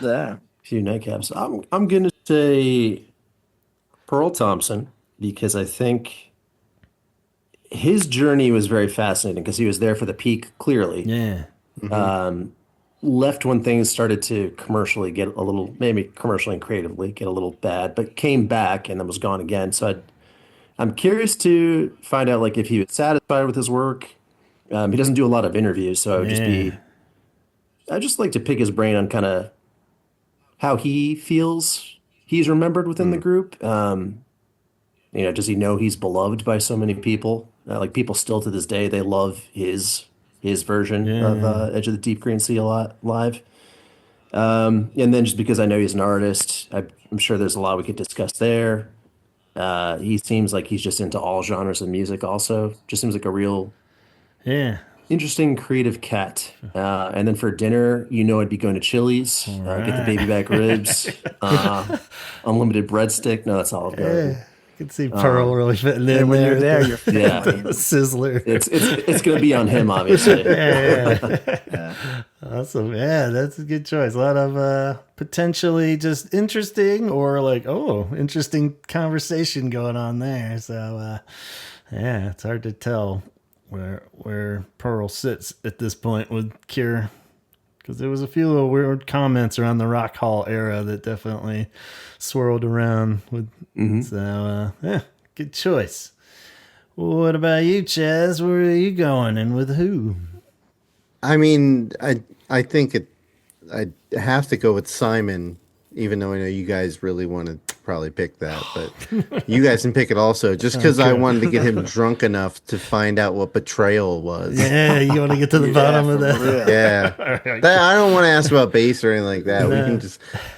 a few nightcaps. I'm going to say Pearl Thompson, because I think his journey was very fascinating because he was there for the peak, clearly. Yeah. Mm-hmm. Left when things started to commercially get a little, maybe commercially and creatively get a little bad, but came back and then was gone again. So I'm curious to find out, like, if he was satisfied with his work. He doesn't do a lot of interviews, so I'd just like to pick his brain on kind of how he feels he's remembered within the group. Does he know he's beloved by so many people? Like, people still to this day, they love his version of Edge of the Deep Green Sea a lot live. And then just because I know he's an artist, I'm sure there's a lot we could discuss there. He seems like he's just into all genres of music also. Just seems like a real interesting, creative cat. And then for dinner, I'd be going to Chili's, get the baby back ribs, unlimited breadstick. No, that's all I've got. I can see Pearl really fitting in when there. You're there, you're Sizzler. It's going to be on him, obviously. Awesome. Yeah, that's a good choice. A lot of potentially just interesting or like, interesting conversation going on there. So, it's hard to tell where Pearl sits at this point with Cure. Because there was a few little weird comments around the Rock Hall era that definitely swirled around with. So, good choice. What about you, Chaz? Where are you going and with who? I mean, I think I'd have to go with Simon, even though I know you guys really want to probably pick that, but you guys can pick it also, just because I wanted to get him drunk enough to find out what betrayal was. Yeah, you want to get to the bottom of that. Yeah, I don't want to ask about bass or anything like that. We can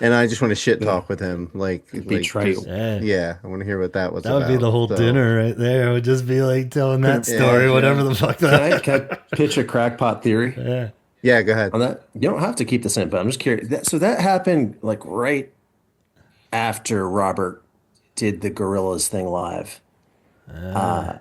and I just want to shit talk with him, like betrayal. I want to hear what that was. That would be the whole dinner right there. It would just be like telling that story, whatever the fuck that. Can I pitch a crackpot theory? Yeah, go ahead. On that, you don't have to keep this in, but I'm just curious. So that happened like right after Robert did the Gorillaz thing live. I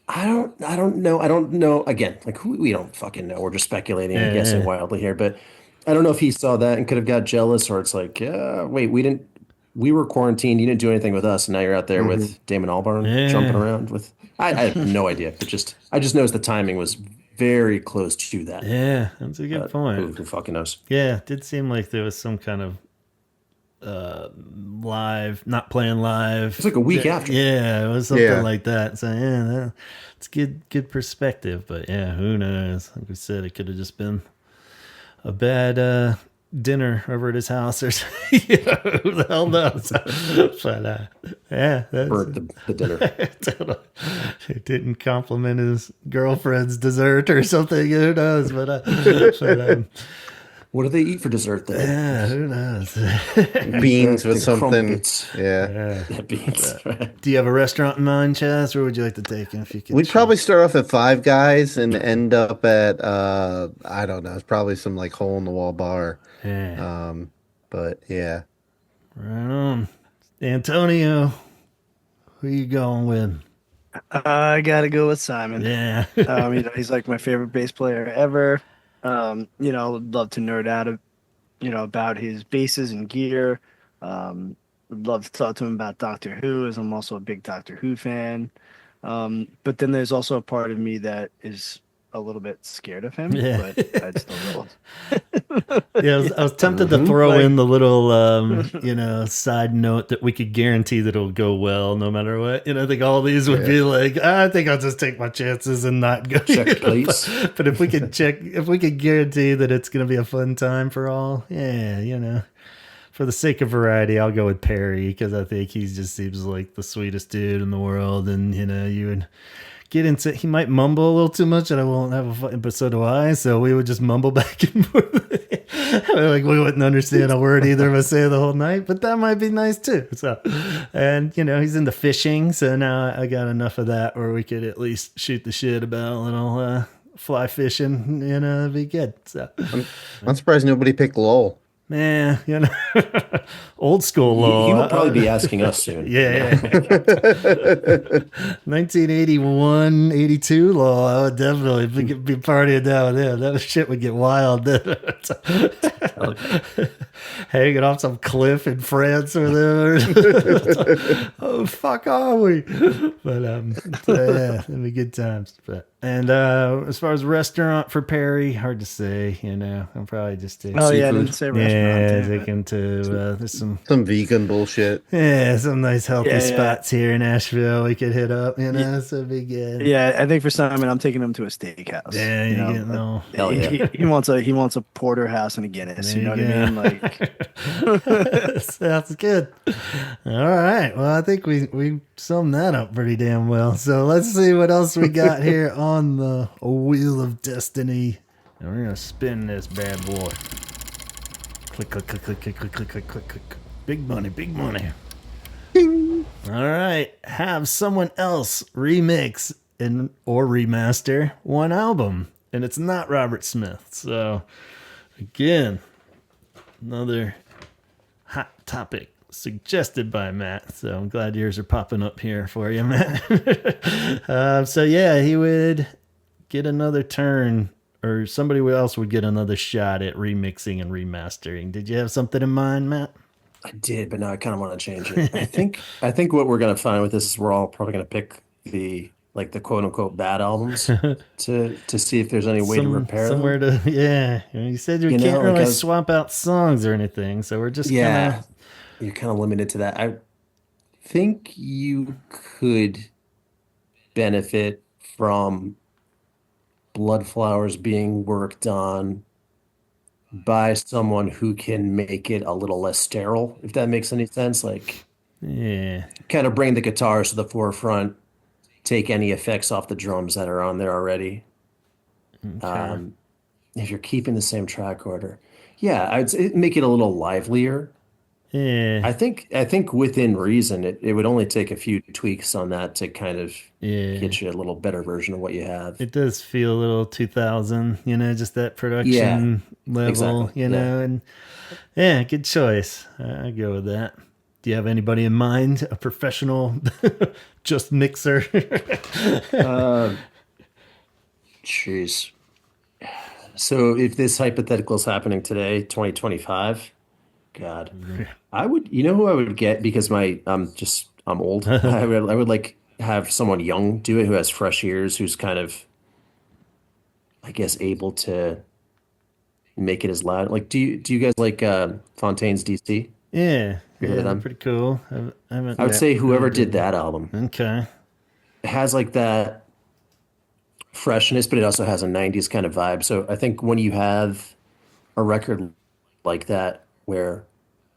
don't know. Again, like, we don't fucking know. We're just speculating and guessing wildly here. But I don't know if he saw that and could have got jealous, or it's like, wait, we didn't we were quarantined. You didn't do anything with us, and now you're out there Mm-hmm. with Damon Albarn jumping around with. I have no idea, but I just noticed the timing was very close to that. Yeah, that's a good point. Who fucking knows? Yeah, it did seem like there was some kind of live, not playing live. It's like a week after. Yeah, it was something like that. So yeah, it's good perspective. But yeah, who knows? Like we said, it could have just been a bad dinner over at his house or something. Who the hell knows? But yeah, that's burnt the dinner. It didn't compliment his girlfriend's dessert or something. Who knows? But what do they eat for dessert there? Yeah, who knows? Beans with something. Yeah, beans. Do you have a restaurant in mind, Chaz? Where would you like to take him? If you could, we'd probably start off at Five Guys and end up at I don't know, it's probably some like hole in the wall bar. Yeah. But yeah. Right on. Antonio, who you going with? I gotta go with Simon. Yeah. He's like my favorite bass player ever. Would love to nerd out, about his basses and gear. Would love to talk to him about Doctor Who, as I'm also a big Doctor Who fan. But then there's also a part of me that is a little bit scared of him, but I'd still go. Yeah, I was tempted to throw in the little, side note that we could guarantee that it'll go well no matter what. I think all these would be like, I think I'll just take my chances and not go. Check, please. But if we could guarantee that it's going to be a fun time for all, for the sake of variety, I'll go with Perry because I think he just seems like the sweetest dude in the world, and you would get into. He might mumble a little too much, and I won't have a fun. But so do I. So we would just mumble back and forth. Like we wouldn't understand a word either of us say the whole night, but that might be nice too. So, and he's into fishing, so now I got enough of that where we could at least shoot the shit about a little fly fishing. It'd be good. So I'm surprised nobody picked Lowell. Man, old school law. He will probably be asking us soon. Yeah. 1981, 82 law. I would definitely be partying down with him. That shit would get wild. Hanging off some cliff in France or there. Oh, fuck are we? But yeah, it'd be good times. And as far as restaurant for Perry, hard to say. I'm probably just taking. Oh yeah, I didn't say restaurant. Yeah, taking to there's some vegan bullshit. Yeah, some nice healthy spots here in Asheville we could hit up. So it'd be good. Yeah, I think for Simon, I'm taking him to a steakhouse. Yeah, hell yeah. He wants a porterhouse and a Guinness. You know what I mean? Like, that's good. All right. Well, I think we summed that up pretty damn well. So let's see what else we got here on the Wheel of Destiny. And we're gonna spin this bad boy. Click, click, click, click, click, click, click, click, click, click. Big money, big money. Ding. All right. Have someone else remix or remaster one album. And it's not Robert Smith. So, again, another hot topic suggested by Matt. So I'm glad yours are popping up here for you, Matt. So, yeah, he would get another turn, or somebody else would get another shot at remixing and remastering. Did you have something in mind, Matt? I did, but now I kind of want to change it. I think what we're gonna find with this is we're all probably gonna pick the quote unquote bad albums to see if there's any way to repair somewhere them. You said you can't really swap out songs or anything, so we're just you're kind of limited to that. I think you could benefit from Blood Flowers being worked on by someone who can make it a little less sterile, if that makes any sense. Like, kind of bring the guitars to the forefront, take any effects off the drums that are on there already. Okay. If you're keeping the same track order, I'd make it a little livelier. Yeah, I think within reason, it would only take a few tweaks on that to kind of get you a little better version of what you have. It does feel a little 2000, just that production level, exactly. and good choice. I go with that. Do you have anybody in mind? A professional, just mixer? Jeez. So if this hypothetical is happening today, 2025. God. I would, you know who I would get because I'm old. I would like have someone young do it who has fresh ears, who's kind of, I guess, able to make it as loud. Like, do you guys like Fontaine's DC? Yeah, You heard yeah, of they're them? pretty cool. I I would haven't say really whoever did did. that album Okay. has like that freshness, but it also has a 90s kind of vibe. So I think when you have a record like that where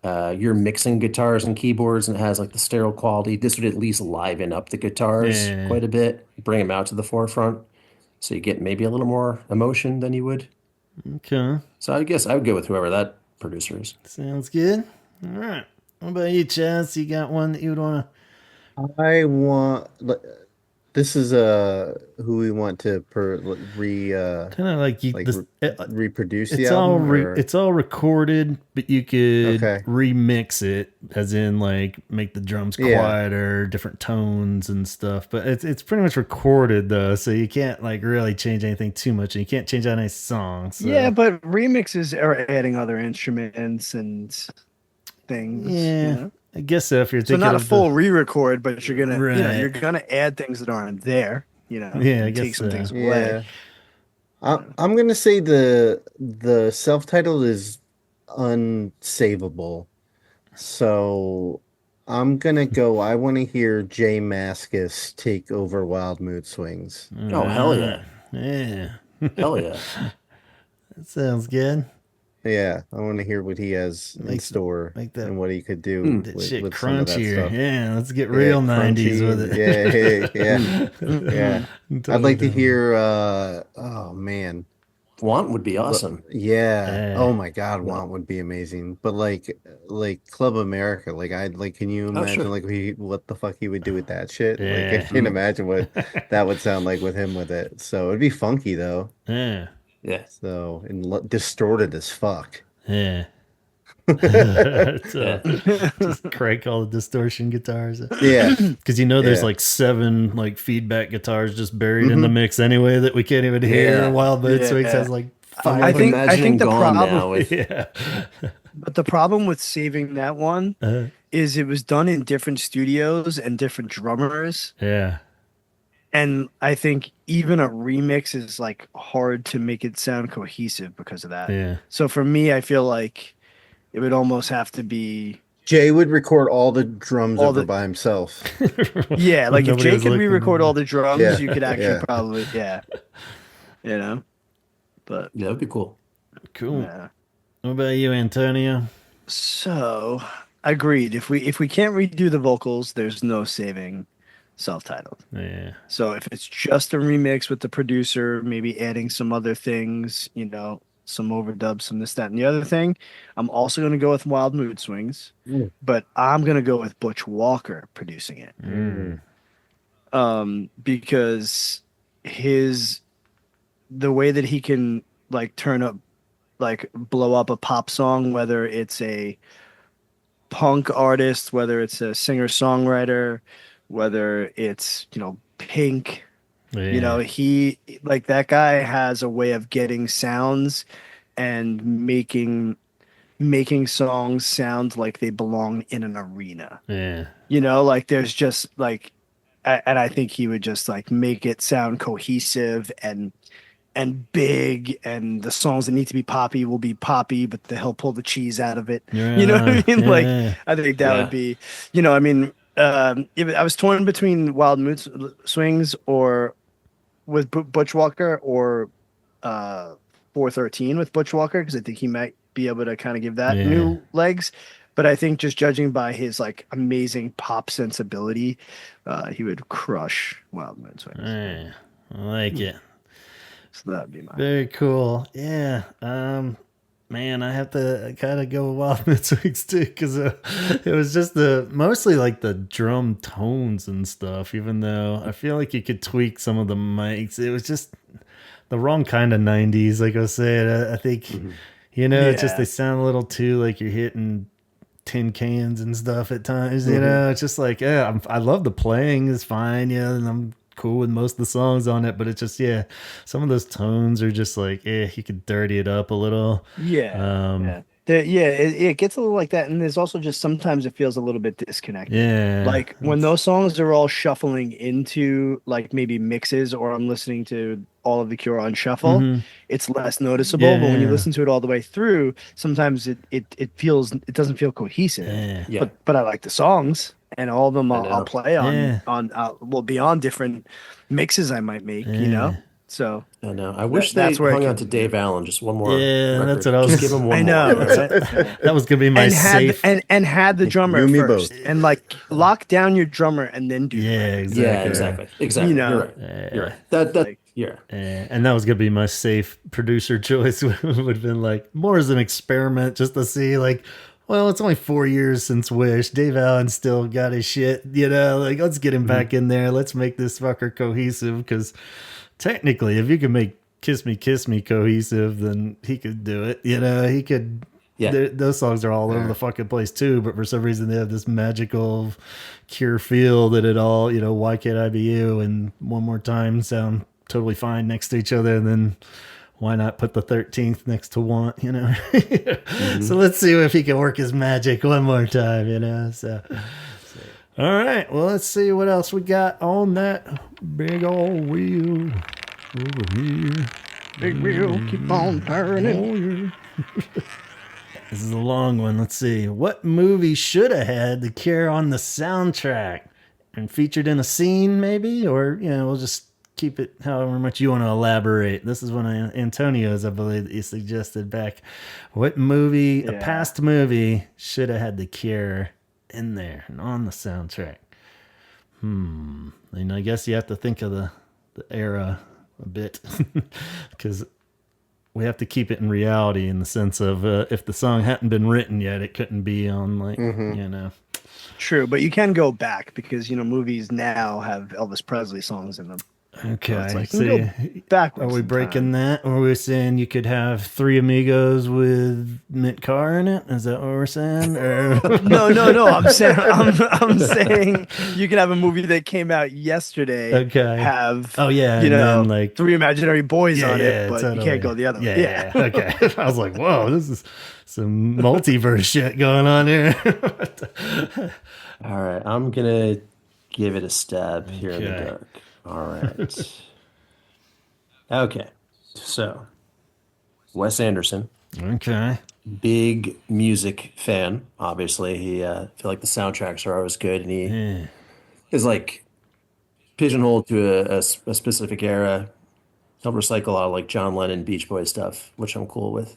you're mixing guitars and keyboards and it has like the stereo quality, this would at least liven up the guitars Yeah. quite a bit, bring them out to the forefront. So you get maybe a little more emotion than you would. Okay. So I guess I would go with whoever that producer is. Sounds good. All right. What about you, Chaz? You got one that you would want I want this is who we want to to kind of like you like this? reproduce the album or It's all recorded, but you could okay. remix it, as in like make the drums Yeah. quieter, different tones and stuff. But it's pretty much recorded though, so you can't like really change anything too much, and you can't change out any songs. So. Yeah, but remixes are adding other instruments and things. Yeah, You know? I guess so. If you're So thinking not a of full re-record, but you're gonna, Right. you're gonna add things that aren't there. Yeah, I and guess take some so. things away. Yeah. I'm gonna say the self-titled is unsavable. So I'm gonna go. I want to hear Jay Mascis take over Wild Mood Swings. Oh, hell yeah. Yeah, Hell yeah. that sounds good. Yeah, I want to hear what he has in store make that- and what he could do That with, shit with some of that crunchier. stuff. Yeah, let's get real Yeah, 90s crunchy. with it. Yeah. I'd like to hear oh man. Want would be awesome. Yeah. Yeah. Oh my God, Want would be amazing. But like Club America, can you imagine sure. what the fuck he would do with that shit? Like I Yeah. can't imagine what that would sound like with him with it. So it'd be funky though. Yeah. Yeah. So and distorted as fuck. Yeah. Just crank all the distortion guitars. Yeah. Because there's Yeah. like 7 like feedback guitars just buried in the mix anyway that we can't even hear. Yeah. Wild Mood Yeah. Swings has like I'm 5. I think imagining the Gone problem- now with Yeah. But the problem with saving that one is it was done in different studios and different drummers. Yeah. And I think even a remix is like hard to make it sound cohesive because of that. Yeah. So for me, I feel like it would almost have to be Jay would record all the drums by himself. yeah, like if Nobody Jay was could looking. re-record all the drums, Yeah, you could actually yeah. probably But yeah, that'd be cool. Cool. yeah. What about you, Antonio? So agreed. If we can't redo the vocals, there's no saving self-titled. Yeah. So if it's just a remix with the producer, maybe adding some other things, some overdubs, some this, that, and the other thing, I'm also going to go with Wild Mood Swings, but I'm going to go with Butch Walker producing it. Because the way that he can like turn up, like blow up a pop song, whether it's a punk artist, whether it's a singer-songwriter, whether it's Pink, Yeah. he like that guy has a way of getting sounds and making songs sound like they belong in an arena. Yeah. Like there's just like and I think he would just like make it sound cohesive and big, and the songs that need to be poppy will be poppy, but he'll pull the cheese out of it. You know what I mean? Yeah. Like I think that would be, I mean, I was torn between Wild Mood Swings or with Butch Walker or 413 with Butch Walker, because I think he might be able to kind of give that new legs. But I think just judging by his like amazing pop sensibility, he would crush Wild Mood Swings. Yeah. I like it. So that'd be mine. Very cool. Yeah. Man, I have to kind of go with Wild Mood Swings too, because it was just mostly like the drum tones and stuff, even though I feel like you could tweak some of the mics. It was just the wrong kind of 90s, like I was saying. I think, it's just they sound a little too like you're hitting tin cans and stuff at times, It's just like, I love the playing, is fine, and I'm cool with most of the songs on it, but it's just Mm-hmm. some of those tones are just like you could dirty it up a little. it gets a little like that, and there's also just sometimes it feels a little bit disconnected. Yeah. Like when those songs are all shuffling into like maybe mixes, or I'm listening to all of the Cure on shuffle, it's less noticeable. But when you Yeah. listen to it all the way through, sometimes it feels it doesn't feel cohesive. Yeah. But I like the songs, and all of them I'll play Yeah. on will be on different mixes I might make, you know. So I know. I wish they that's where it hung on could, to Dave Allen just one more. Yeah, record. that's what I was. Just give him one I more. know, right? That was gonna be my and safe. had the drummer You and me first, both. and like lock down your drummer and then do the Yeah, record. exactly. Yeah, exactly. You know. You're right. You're right. That Like, yeah. And that was gonna be my safe producer choice. Would have been like more as an experiment, just to see like, well, it's only 4 years since Wish. Dave Allen still got his shit, you know. Like, let's get him back in there. Let's make this fucker cohesive, because technically, if you can make Kiss Me cohesive, then he could do it. You know, he could. Yeah. Those songs are all over the fucking place too, but for some reason they have this magical Cure feel that it all, you know, Why Can't I Be You and One More Time sound totally fine next to each other, and then why not put the 13th next to Want, you know? So let's see if he can work his magic one more time, you know? So all right, well, let's see what else we got on that big old wheel over here. big wheel, keep on turning. Oh, yeah. This is a long one. Let's see. What movie should have had the Cure on the soundtrack and featured in a scene, maybe? Or, you know, we'll just keep it however much you want to elaborate. This is one of Antonio's, I believe, that he suggested back. What movie, a past movie, should have had the Cure in there and on the soundtrack? And I guess you have to think of the era a bit, because we have to keep it in reality, in the sense of if the song hadn't been written yet, it couldn't be on, like, you know. True, but you can go back because, you know, movies now have Elvis Presley songs in them. Okay, So it's see, like, go backwards are we in breaking time. that, or are we saying you could have Three Amigos with Mint Carr in it? Is that what we're saying? Or... No. I'm saying you can have a movie that came out yesterday. Okay. Have you you know, then, like, three imaginary boys on it, but totally. you can't go the other way. Yeah. Okay. I was like, whoa, this is some multiverse shit going on here. All right. I'm gonna give it a stab here in the dark. All right. Okay. So, Wes Anderson. Okay. Big music fan, obviously. He I feel like the soundtracks are always good, and he is like pigeonholed to a specific era. He'll recycle a lot of like John Lennon, Beach Boys stuff, which I'm cool with.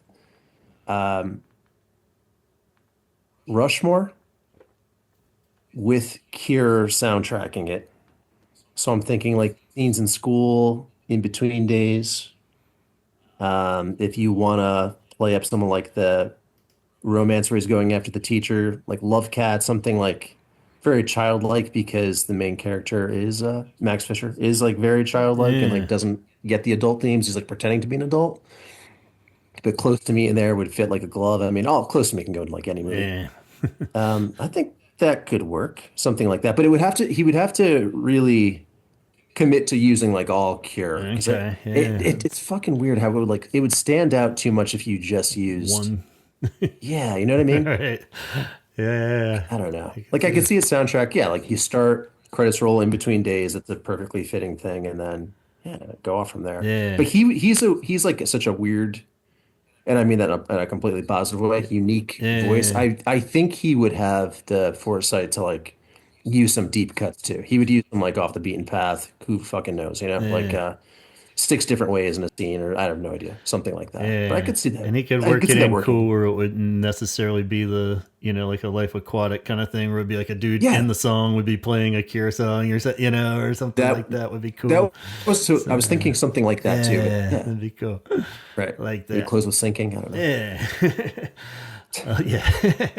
Rushmore with Cure soundtracking it. So I'm thinking like scenes in school, in between days. If you want to play up someone like the romance where he's going after the teacher, like Love Cat, something like very childlike, because the main character is Max Fisher is like very childlike and like doesn't get the adult themes. He's like pretending to be an adult. But Close to Me in there would fit like a glove. I mean, Close to Me can go in like any movie. I think that could work, something like that. But he would have to really commit to using like all Cure. Okay, it's fucking weird how it would stand out too much if you just used one. Yeah, you know what I mean? Right. Yeah. I don't know. Like I could see a soundtrack. Yeah, like you start, credits roll in between days. It's a perfectly fitting thing, and then go off from there. Yeah. But he's like such a weird, and I mean that in a completely positive way, unique voice. I think he would have the foresight to like use some deep cuts too. He would use them like off the beaten path. Who fucking knows, you know? Like 6 different ways in a scene, or I have no idea, something like that. Yeah. But I could see that. And he could work it in cool where it wouldn't necessarily be the, you know, like a Life Aquatic kind of thing where it'd be like a dude in the song would be playing a Cure song, or, you know, or something like that would be cool. That was I was thinking something like that too. Yeah, that'd be cool. Right. Like that. You close with Sinking. I don't know. Yeah. Yeah.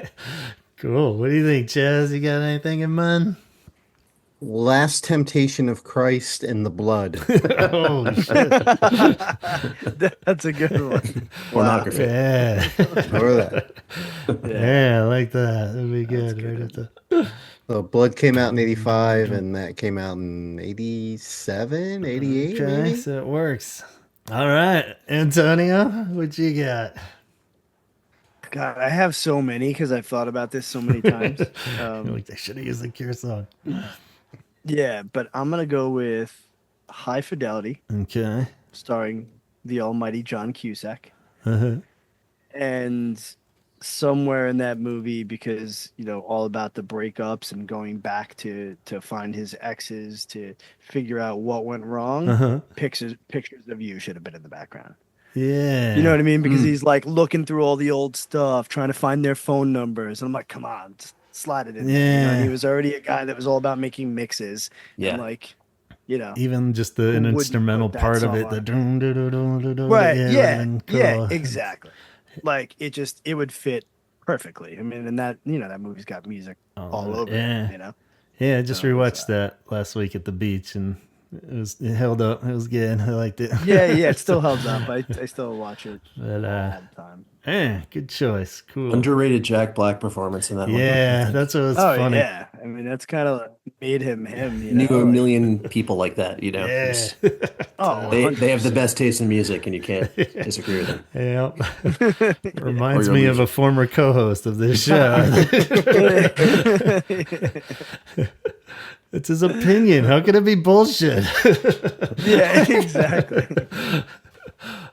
Cool. What do you think, Chaz? You got anything in mind? Last Temptation of Christ and the Blood. Oh, shit. That's a good one. Pornography. Yeah. Or that. Yeah, I like that. That'd be good. Right at the... So Blood came out in 85, and that came out in 87, 88, okay, maybe? so it works. All right. Antonio, what you got? God, I have so many because I've thought about this so many times. Like they should have used the Cure song. Yeah, but I'm gonna go with High Fidelity. Okay. Starring the almighty John Cusack. Uh-huh. And somewhere in that movie, because all about the breakups and going back to find his exes to figure out what went wrong, pictures of you should have been in the background. Yeah. You know what I mean? Because he's like looking through all the old stuff, trying to find their phone numbers. And I'm like, come on, just slide it in. Yeah. And he was already a guy that was all about making mixes. Yeah. And like, even just an instrumental part of it, right? Yeah, exactly. Like it would fit perfectly. I mean, and that that movie's got music all over. Yeah. Yeah, I just rewatched that last week at the beach, and it held up. It was good. I liked it. Yeah, it still held up. I still watch it all the time. Good choice. Cool. Underrated Jack Black performance in that one. Yeah, that's what was funny. Yeah, I mean that's kind of made him. Knew a million people like that. Yeah. They have the best taste in music, and you can't disagree with them. Yep. Reminds me of a former co-host of this show. It's his opinion. How can it be bullshit? Yeah, exactly.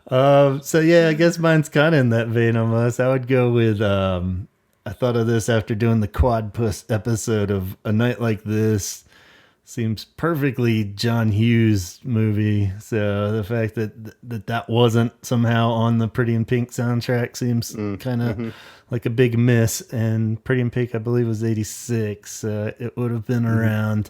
So yeah, I guess mine's kind of in that vein almost. I would go with I thought of this after doing the Quad Puss episode of A Night Like This. Seems perfectly John Hughes movie. So the fact that wasn't somehow on the Pretty in Pink soundtrack seems kind of like a big miss. And Pretty in Pink, I believe, was 86. It would have been around.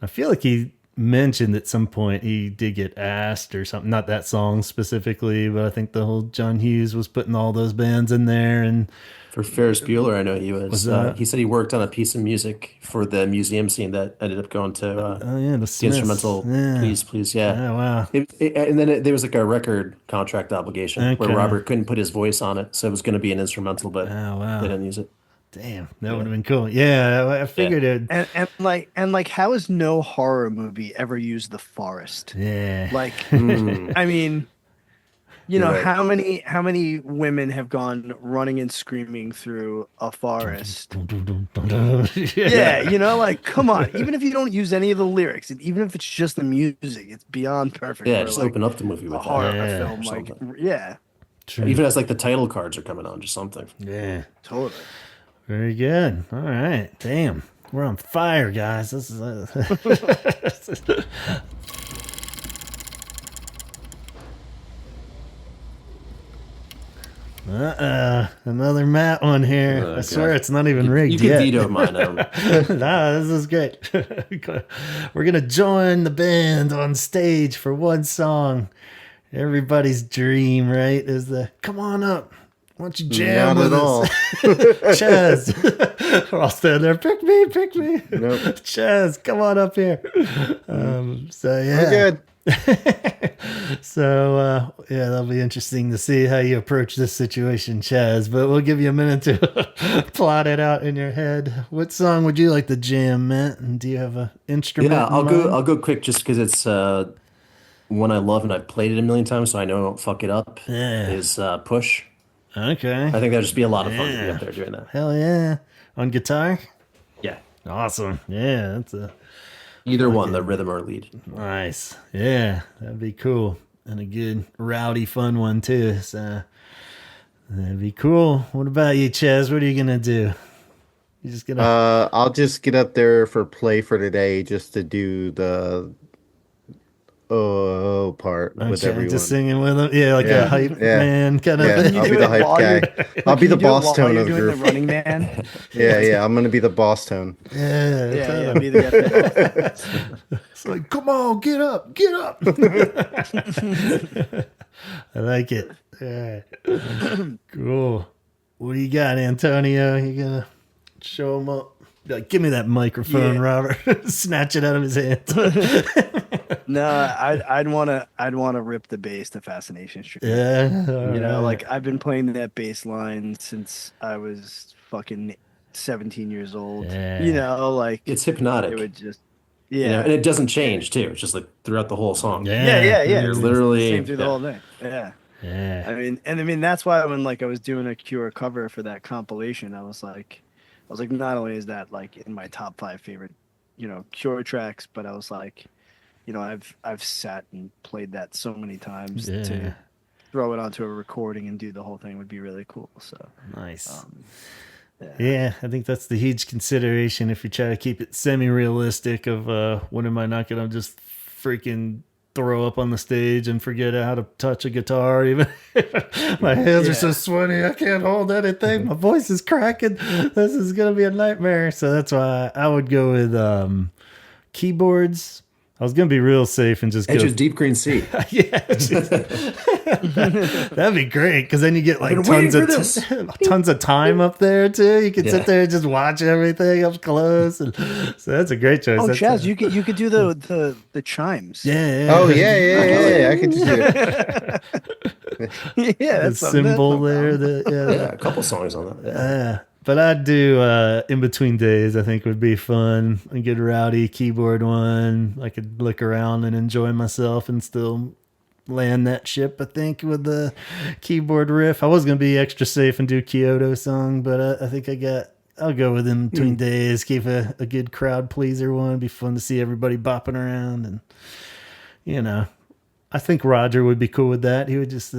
I feel like he mentioned at some point he did get asked or something. Not that song specifically, but I think the whole John Hughes was putting all those bands in there. And for Ferris Bueller, I know he was. He said he worked on a piece of music for the museum scene that ended up going to the instrumental. Yeah. Please, yeah. Oh, wow. And then there was like a record contract obligation where Robert couldn't put his voice on it, so it was going to be an instrumental, but they didn't use it. Damn, that would have been cool. Yeah, I figured it. And how has no horror movie ever used the forest? Yeah. Like, I mean, Right. how many women have gone running and screaming through a forest? Yeah, like, come on. Even if you don't use any of the lyrics, and even if it's just the music, it's beyond perfect. Yeah, just open up the movie with a horror film. Like, True. even as like the title cards are coming on, just something. Yeah, totally. Very good. All right. Damn. We're on fire, guys. This is another Matt one here. I swear it's not even rigged yet. You can veto mine. Nah, this is great. We're gonna join the band on stage for one song. Everybody's dream, right? Is the come on up. Why don't you jam with us? Chaz. We're all standing there. Pick me. Nope. Chaz, come on up here. So yeah. I'm good. So that'll be interesting to see how you approach this situation, Chaz. But we'll give you a minute to plot it out in your head. What song would you like to jam, Matt? And do you have an instrument? Yeah, I'll go quick just because it's one I love and I've played it a million times, so I know I won't fuck it up. Yeah. Is Push. Okay. I think that'd just be a lot of fun to be up there doing that. Hell yeah. On guitar? Yeah. Awesome. Yeah, that's either one, the rhythm or lead. Nice. Yeah, that'd be cool. And a good rowdy fun one too. So that'd be cool. What about you, Chaz? What are you gonna do? You just gonna I'll just get up there for play for today just to do the part with everyone. Just singing with them. Yeah, like a hype man kind of thing. I'll be the hype guy. I'll be the boss tone of the group. The running man. Yeah, I'm gonna be the boss tone. Yeah, be the guy. It's like, come on, get up. I like it. Yeah. Cool. What do you got, Antonio? You gonna show him up? Like, give me that microphone, Robert. Snatch it out of his hands. No, I'd want to rip the bass to Fascination Street. Yeah, like I've been playing that bass line since I was fucking 17 years old. Yeah. Like it's hypnotic. It would just and it doesn't change too. It's just like throughout the whole song. Yeah. You're literally same through the whole thing. Yeah. Yeah. I mean that's why when like I was doing a Cure cover for that compilation, I was like, not only is that like in my top 5 favorite, Cure tracks, but I was like, I've sat and played that so many times Yeah. to throw it onto a recording and do the whole thing would be really cool. So nice. Yeah. Yeah, I think that's the huge consideration if you try to keep it semi-realistic of when am I not going to just freaking throw up on the stage and forget how to touch a guitar. Even my hands are so sweaty, I can't hold anything. My voice is cracking. This is going to be a nightmare. So that's why I would go with keyboards. I was gonna be real safe and just go Deep Green Sea. Yeah, that'd be great because then you get like tons of time up there too. You can sit there and just watch everything up close, and so that's a great choice. Oh, Chaz, you could do the chimes. Yeah. Oh yeah. I could just do it. Yeah, the symbol there. A couple songs on that. But I'd do In Between Days, I think would be fun. A good rowdy keyboard one. I could look around and enjoy myself and still land that ship, I think, with the keyboard riff. I was going to be extra safe and do Kyoto song, but I think I'll go with In Between Days. Keep a good crowd pleaser one. It'd be fun to see everybody bopping around. And, I think Roger would be cool with that. He would just...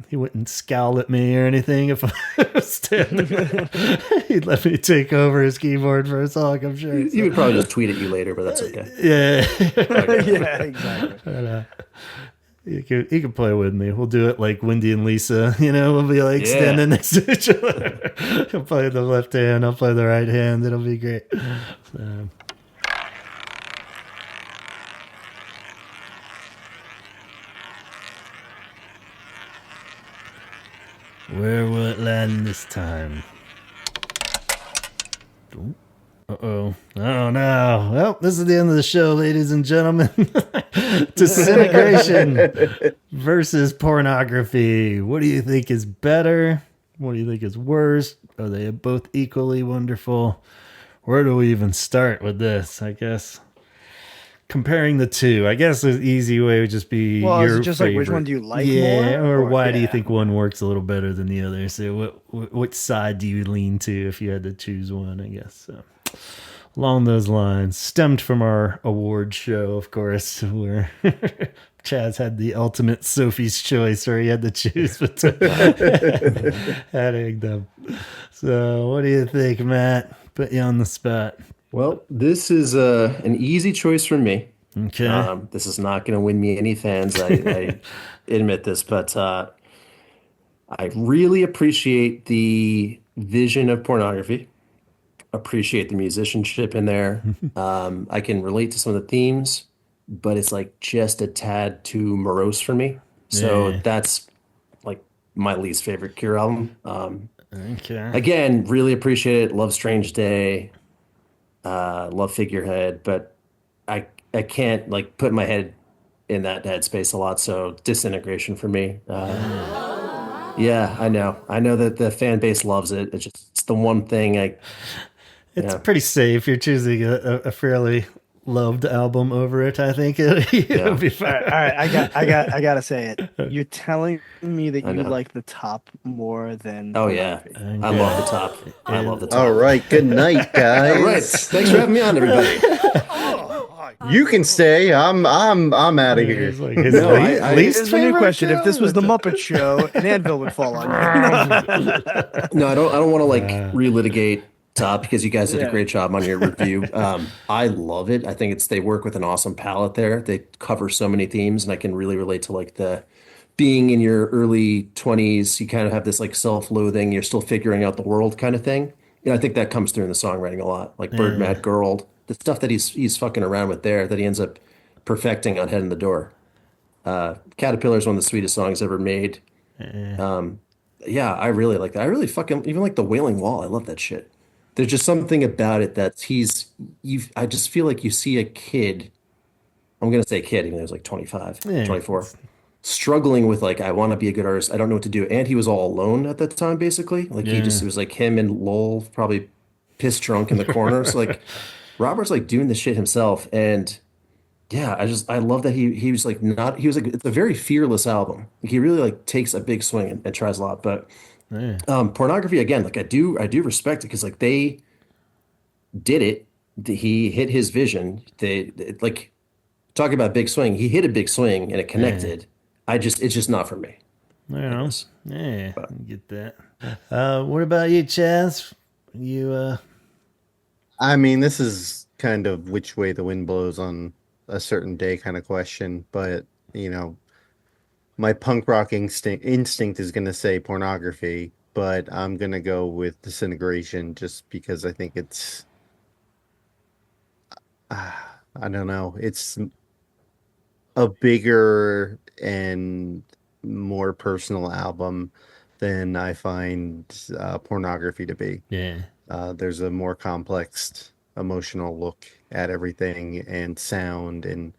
he wouldn't scowl at me or anything if I was standing there. He'd let me take over his keyboard for a song, I'm sure. He would probably just tweet at you later, but that's okay. Yeah. Yeah, exactly. But, he can play with me. We'll do it like Wendy and Lisa. We'll be like standing next to each other. He'll play the left hand, I'll play the right hand. It'll be great. So. Where will it land this time? Uh-oh. Oh, no. Well, this is the end of the show, ladies and gentlemen. Disintegration versus pornography. What do you think is better? What do you think is worse? Are they both equally wonderful? Where do we even start with this, I guess? Comparing the two, I guess the easy way would just be your just favorite. Like which one do you like more? Or why do you think one works a little better than the other? So what side do you lean to if you had to choose one, I guess? So along those lines, stemmed from our award show, of course, where Chaz had the ultimate Sophie's choice where he had to choose between adding them. So what do you think, Matt? Put you on the spot. Well, this is an easy choice for me. Okay. This is not going to win me any fans. I admit this, but I really appreciate the vision of pornography. Appreciate the musicianship in there. I can relate to some of the themes, but it's like just a tad too morose for me. So that's like my least favorite Cure album. Okay. Again, really appreciate it. Love Strange Day. Love Figurehead, but I can't like put my head in that headspace a lot. So Disintegration for me. Yeah, I know that the fan base loves it. It's the one thing It's pretty safe. You're choosing a fairly loved album over it. I think it'll be fine. All right, I gotta say it. You're telling me that you like the top more than. Oh yeah, I love the top. I love the top. All right, good night, guys. All right, thanks for having me on, everybody. You can stay. I'm out of here. Like least a new question. If this was the Muppet Show, an anvil would fall on you. No, I don't want to like relitigate top because you guys did a great job on your review. I love it. I think they work with an awesome palette there. They cover so many themes, and I can really relate to like the being in your early 20s. You kind of have this like self-loathing. You're still figuring out the world kind of thing. I think that comes through in the songwriting a lot. Like Bird Mad Girl, the stuff that he's fucking around with there that he ends up perfecting on Head in the Door. Caterpillar is one of the sweetest songs ever made. I really like that. I really fucking even like the Wailing Wall. I love that shit. There's just something about it that I just feel like you see a kid, I'm going to say kid, even though he was like 25, 24, struggling with like, I want to be a good artist. I don't know what to do. And he was all alone at that time, basically. Like it was like him and Lowell probably pissed drunk in the corner. So like Robert's like doing the shit himself. And yeah, I love that he was like not he was like it's a very fearless album. He really like takes a big swing and tries a lot. But Yeah. pornography again, like I do respect it because like they did it. He hit his vision. Like talking about big swing. He hit a big swing and it Yeah. connected. It's just not for me, I Yeah. guess. Yeah. But I get that. What about you, Chaz? You I mean, this is kind of which way the wind blows on a certain day kind of question, but you know, my punk rock instinct is going to say pornography, but I'm going to go with Disintegration just because I think it's I don't know, it's a bigger and more personal album than I find pornography to be. yeah. There's a more complex emotional look at everything and sound and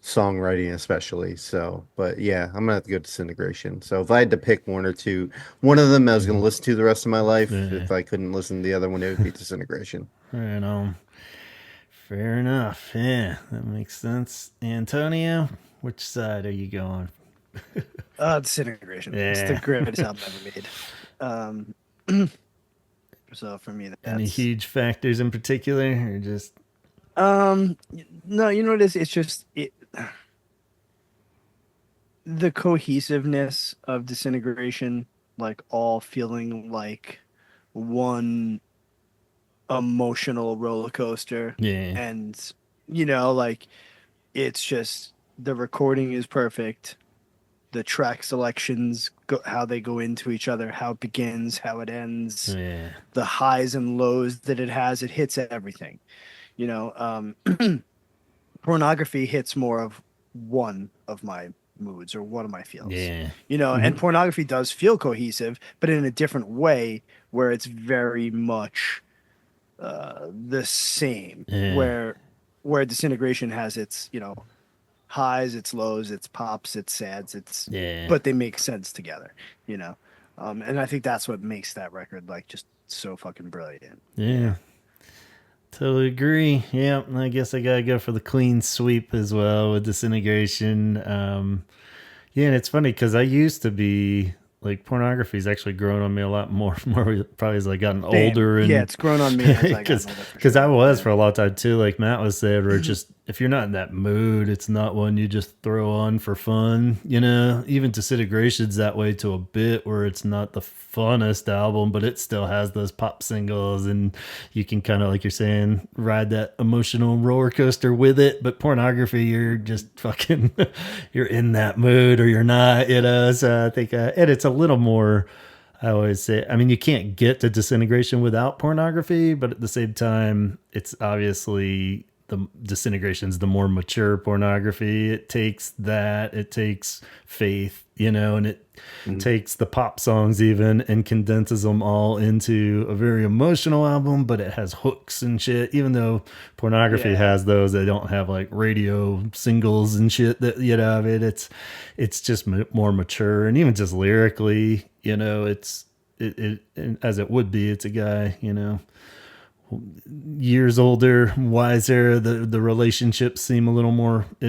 songwriting especially. So, but yeah, I'm gonna have to go Disintegration. So if I had to pick one or two, one of them I was gonna listen to the rest of my life. Yeah. If I couldn't listen to the other one, it would be Disintegration. Right on. Fair enough. Yeah, that makes sense. Antonio, which side are you going? Disintegration. It's the Yeah. greatest album ever made. So for me, Any that's huge factors in particular, or just no. You know what it is? It's just the cohesiveness of Disintegration, like all feeling like one emotional roller coaster, yeah, and like it's just the recording is perfect. The track selections how they go into each other, how it begins, how it ends, yeah, the highs and lows that it hits everything. You know, pornography hits more of one of my moods or one of my feels. yeah, And pornography does feel cohesive, but in a different way where it's very much the same. yeah, Where Disintegration has its, highs, its lows, its pops, its sads, yeah, but they make sense together, you know. And I think that's what makes that record like just so fucking brilliant. yeah. Totally agree. Yeah, I guess I gotta go for the clean sweep as well with Disintegration. Yeah, and it's funny because I used to be like pornography's actually grown on me a lot more probably as I gotten Same. older Yeah, and it's grown on me as I got older. because I was Yeah. for a long time too, like Matt was saying, where it's just if you're not in that mood, it's not one you just throw on for fun, Even Disintegration's that way to a bit where it's not the funnest album, but it still has those pop singles and you can kind of like you're saying, ride that emotional roller coaster with it. But pornography, you're just fucking you're in that mood or you're not, So I think and it's a little more I always say, I mean, you can't get to Disintegration without pornography, but at the same time, it's obviously the Disintegration's the more mature pornography. It takes faith, and it takes the pop songs even and condenses them all into a very emotional album, but it has hooks and shit. Even though pornography has those, they don't have like radio singles and shit that, I mean, it's just more mature and even just lyrically, it as it would be, it's a guy, years older, wiser. The relationships seem a little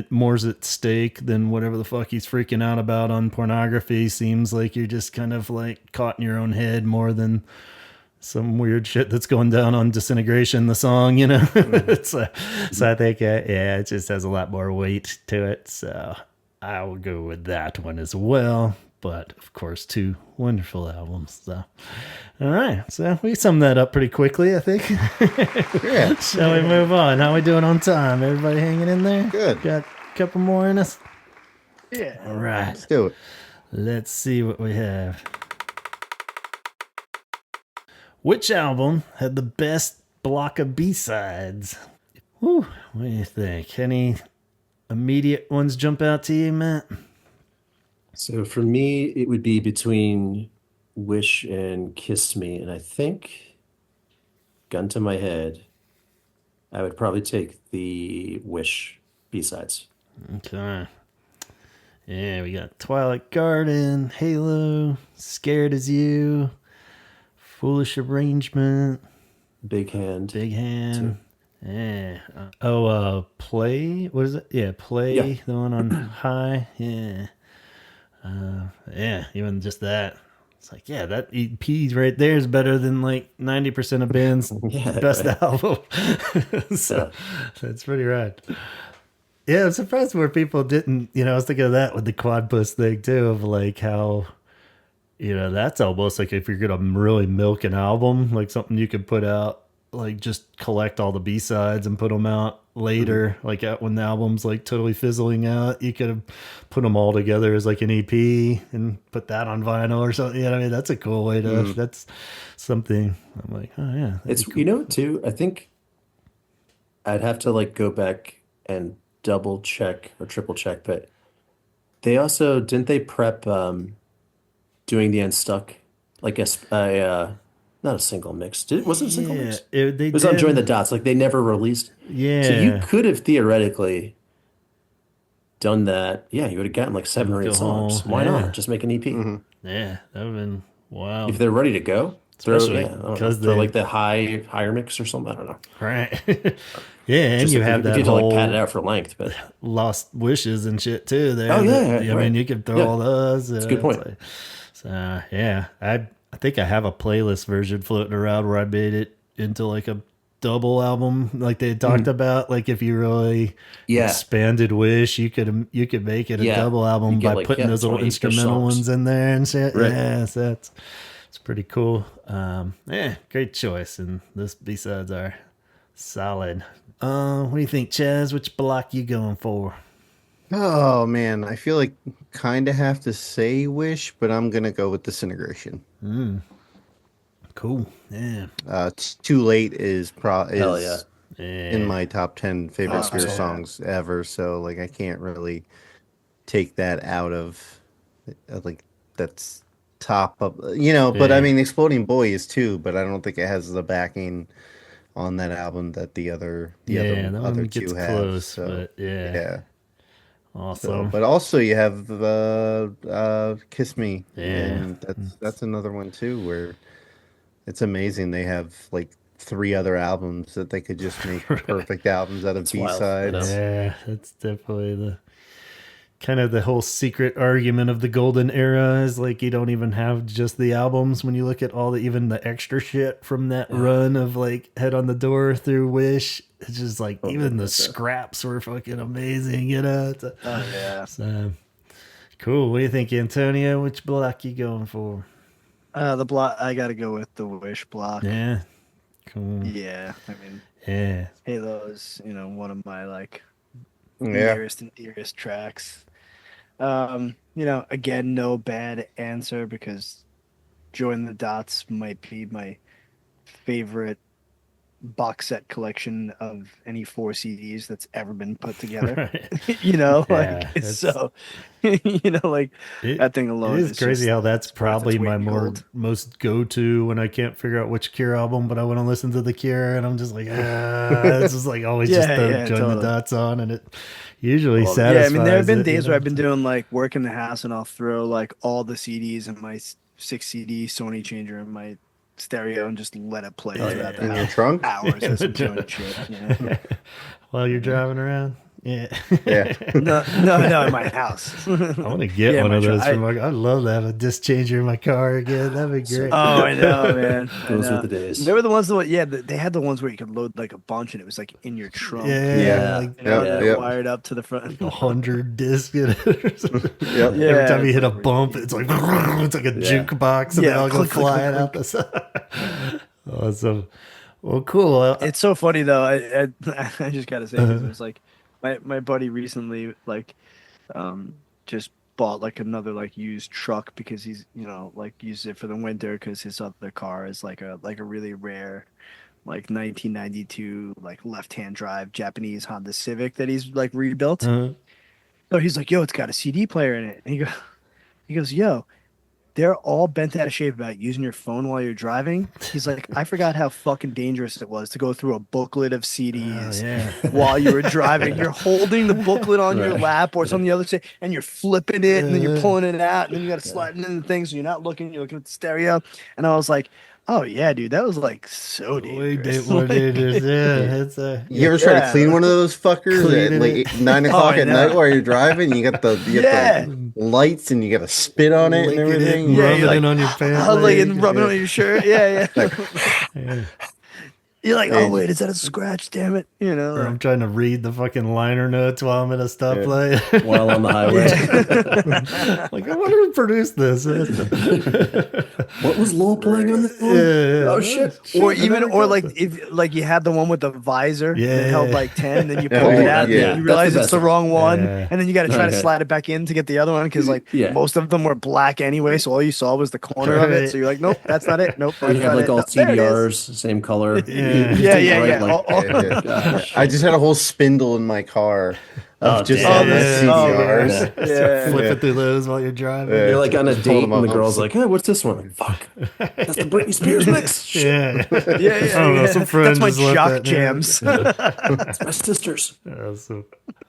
more's at stake than whatever the fuck he's freaking out about on pornography. Seems like you're just kind of like caught in your own head more than some weird shit that's going down on Disintegration, the song, so I think it just has a lot more weight to it, so I will go with that one as well. But of course, two wonderful albums. So, all right. So we summed that up pretty quickly, I think. Yeah. Shall we move on? How we doing on time? Everybody hanging in there? Good. Got a couple more in us? Yeah. All right. Let's do it. Let's see what we have. Which album had the best block of B-sides? Whew, what do you think? Any immediate ones jump out to you, Matt? So for me, it would be between Wish and Kiss Me. And I think, gun to my head, I would probably take the Wish B-sides. Okay. Yeah, we got Twilight Garden, Halo, Scared as You, Foolish Arrangement, Big Hand. Big Hand. Too. Yeah. Play. What is it? Yeah, play. Yeah. The one on high. Yeah. Yeah. Even just that. It's like, yeah, that EP right there is better than like 90% of bands' best album. So that's pretty rad. Yeah, I'm surprised where people didn't. I was thinking of that with the quad puss thing too, of like how. That's almost like if you're gonna really milk an album, like something you could put out, like just collect all the B-sides and put them out later, like when the album's like totally fizzling out. You could have put them all together as like an EP and put that on vinyl or something. I mean, that's a cool way to. That's something. I'm like, oh yeah, It's cool. too. I think I'd have to like go back and double check or triple check, but they also didn't they prep doing the Unstuck like not a single mix. Was it a single Yeah, mix? they It was on Join the did. Dots. Like they never released. So you Yeah, could have theoretically done that. Yeah, you would have gotten like seven or like eight a whole. songs. Why not? Yeah, Just make an EP. yeah, that would have been If wild. they're ready to go, Especially I don't know, because throw they like the higher mix or something. I don't know. right. Yeah, and Just you if have you that had to like pad it whole out for length, but lost wishes and shit too oh there. yeah, That yeah, I mean, right. you could throw Yeah, all those. that's a good It's point. like, so yeah, I think I have a playlist version floating around where I made it into like a double album, like they had talked about. Like if you really Yeah, expanded Wish, you could make it a yeah. double You album get by like putting those little 20-ish instrumental songs. ones in there and shit. Right. Yeah, so it's pretty cool. Yeah, great choice, and this B-sides are solid. What do you think, Chaz? Which block you going for? Oh man, I feel like kind of have to say Wish, but I'm gonna go with Disintegration. Cool. Yeah. Too Late is Hell yeah. in Yeah. my top 10 favorite Awesome Cure song. songs ever. So like I can't really take that out of like that's top of but I Yeah. mean Exploding Boy is too, but I don't think it has the backing on that album that the Yeah, that other one gets two have. close, So but yeah. yeah. So Awesome. but also you have Kiss Me, Yeah. and that's another one too where it's amazing they have like three other albums that they could just make Right. perfect albums out of It's wild. I know. B-sides. Yeah, that's definitely the kind of the whole secret argument of the golden era is like you don't even have just the albums when you look at all the even the extra shit from that run of like Head on the Door through Wish. It's just like even the scraps were fucking amazing, Oh yeah. So cool. What do you think, Antonio? Which block you going for? The block. I gotta go with the Wish block. Yeah, cool. Yeah. I mean, Yeah, Halo is one of my like Yeah. nearest and dearest tracks. Again, no bad answer because Join the Dots might be my favorite box set collection of any 4 CDs that's ever been put together. right. Like Yeah, it's so, like It, that thing it alone is is crazy just how that's it's worth probably its weight my in gold. most go to when I can't figure out which Cure album, but I want to listen to the Cure, and I'm just like, it's just like always just throw Yeah, Join the totally. Dots on, and it usually Well, Yeah, I mean, there have satisfies been it. days where I've been doing like work in the house and I'll throw like all the CDs in my 6 CD Sony changer in my stereo and just let it play throughout the In your house. trunk? Hours In as the I'm doing trunk. shit. While you're driving around. Yeah. Yeah. No, in my house. I want to get Yeah, one my of those truck. from I'd love to have a disc changer in my car again. That'd be great. Oh, I know, man. I Those were know. the days. They were the ones that, they had the ones where you could load like a bunch and it was like in your trunk. Yeah, Yeah. like Yep. And it Yep. wired up to the front. 100 discs in it or something. Yep. Yeah, Every time you it's hit a like- bump, it's like it's like a Yeah. jukebox, and they Yeah, all go click, click, flying click, out the side. Awesome. Well, cool. It's so funny though. I just gotta say, 'cause it was like my buddy recently just bought like another like used truck because he's like used it for the winter because his other car is like a really rare like 1992 like left-hand drive Japanese Honda Civic that he's like rebuilt. Uh, So he's like, yo, it's got a CD player in it. And he goes, yo, they're all bent out of shape about using your phone while you're driving. He's like, I forgot how fucking dangerous it was to go through a booklet of CDs yeah. while you were driving. You're holding the booklet on your lap or it's on the other side, and you're flipping it, and then you're pulling it out, and then you got to slide it in the thing, so you're not looking, you're looking at the stereo. And I was like, Oh yeah, dude, that was like so dangerous. More dangerous. Yeah, it's You ever try to clean one of those fuckers at Cleaning like 9 o'clock at night while you're driving? You got the lights and you got to spit on it and everything. Rub it in on your pants, like and rub it on your shirt. Yeah. You're like, oh wait, is that a scratch? Damn it! You know. Or I'm trying to read the fucking liner notes while I'm at a stoplight while on the highway. Like, I wonder who produced this. What was Lowell playing on the phone? Yeah. Oh shit! Or like if like you had the one with the visor that held like 10, then you pulled it out, and you realize it's the wrong one, and then you got to try to slide it back in to get the other one because like most of them were black anyway, so all you saw was the corner of it. So you're like, nope, that's not it. Nope. You have like all CDRs, same color. Yeah. I just had a whole spindle in my car of just all my CDRs. Flipping through those while you're driving. You're like on a date and the girl's like, hey, what's this one? Like, fuck. That's the Britney Spears mix. Yeah. I don't know, some friends that's my jock jams. That's my sister's.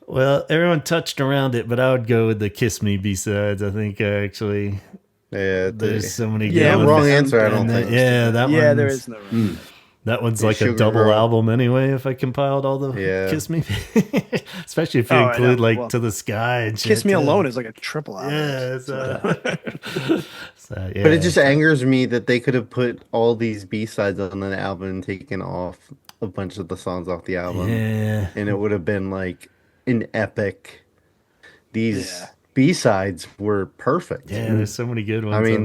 Well, everyone touched around it, but I would go with the Kiss Me B-sides. I think actually there's so many good ones. Wrong answer, I don't think. That one. Yeah, there is no wrong. That one's like a double album anyway, if I compiled all the Kiss Me. Especially if you include like To the Sky and shit. Kiss Me Alone is like a triple album. But it just angers me that they could have put all these B-sides on an album and taken off a bunch of the songs off the album. Yeah. And it would have been like an epic. These B-sides were perfect. Yeah, there's so many good ones. I mean,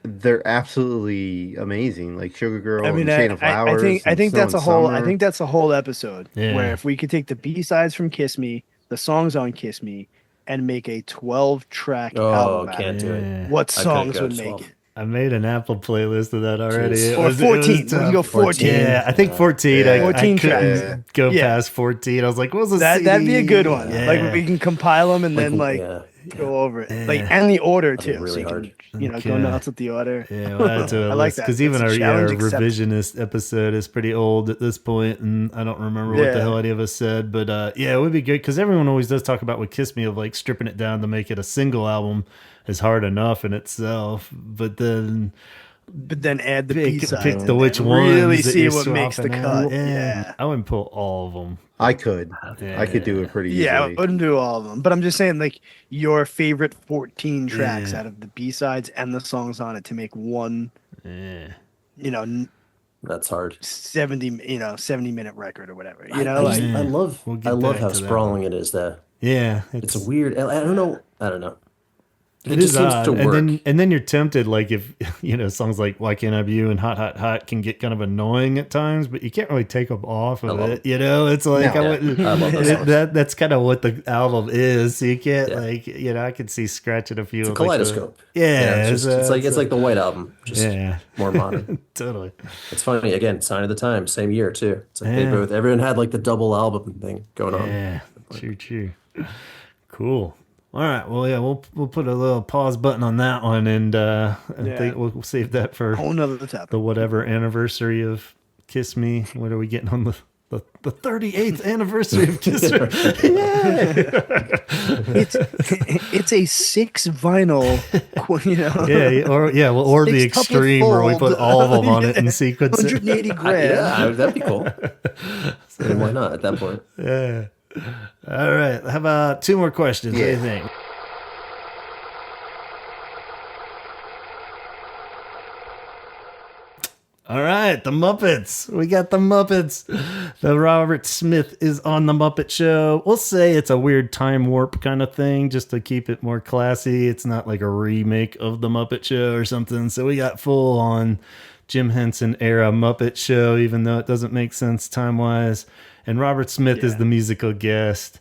they're absolutely amazing. Like Sugar Girl and Chain of Flowers. I think that's a whole episode where if we could take the B-sides from Kiss Me, the songs on Kiss Me, and make a 12-track album. Can't do it. What songs would make it? I made an Apple playlist of that already. Or 14. We can go 14. Yeah, I think 14. 14 tracks. Go past 14. I was like, what was that'd be a good one. Yeah. Like we can compile them and then go over it. Like and the order too. Really hard. Go nuts with the order. Yeah, I like that because even our revisionist episode is pretty old at this point, and I don't remember what the hell any of us said. But it would be good because everyone always does talk about with Kiss Me of like stripping it down to make it a single album is hard enough in itself, but then add the B-side. Pick the which one. Really see what makes the cut. Yeah. I wouldn't pull all of them. I could. I could do it pretty easily. Yeah, I wouldn't do all of them. But I'm just saying, like, your favorite 14 tracks out of the B-sides and the songs on it to make one, that's hard. 70-minute record or whatever. I love how sprawling it is, though. Yeah. It's a weird, I don't know. It just seems to work. And then you're tempted, like if songs like Why Can't I Be You and Hot Hot Hot can get kind of annoying at times, but you can't really take them off of it. It's like I love those that's kind of what the album is. So you can't I could see scratching a few. It's a kaleidoscope. It's like the White Album, just more modern. Totally. It's funny again. Sign of the Times, same year too. It's like everyone had like the double album thing going on. Yeah, true. Cool. All right. Well, we'll put a little pause button on that one, and I think we'll save that for the whatever anniversary of Kiss Me. What are we getting on the 38th anniversary of Kiss Me? It's a 6 vinyl, or the extreme where we put all of them on it in sequence. 180 grand. That'd be cool. So why not at that point? Yeah. All right. How about 2 more questions? What do you think? All right, the Muppets. We got the Muppets. The Robert Smith is on the Muppet Show. We'll say it's a weird time warp kind of thing, just to keep it more classy. It's not like a remake of the Muppet Show or something. So we got full on Jim Henson era Muppet Show, even though it doesn't make sense time-wise. And Robert Smith is the musical guest.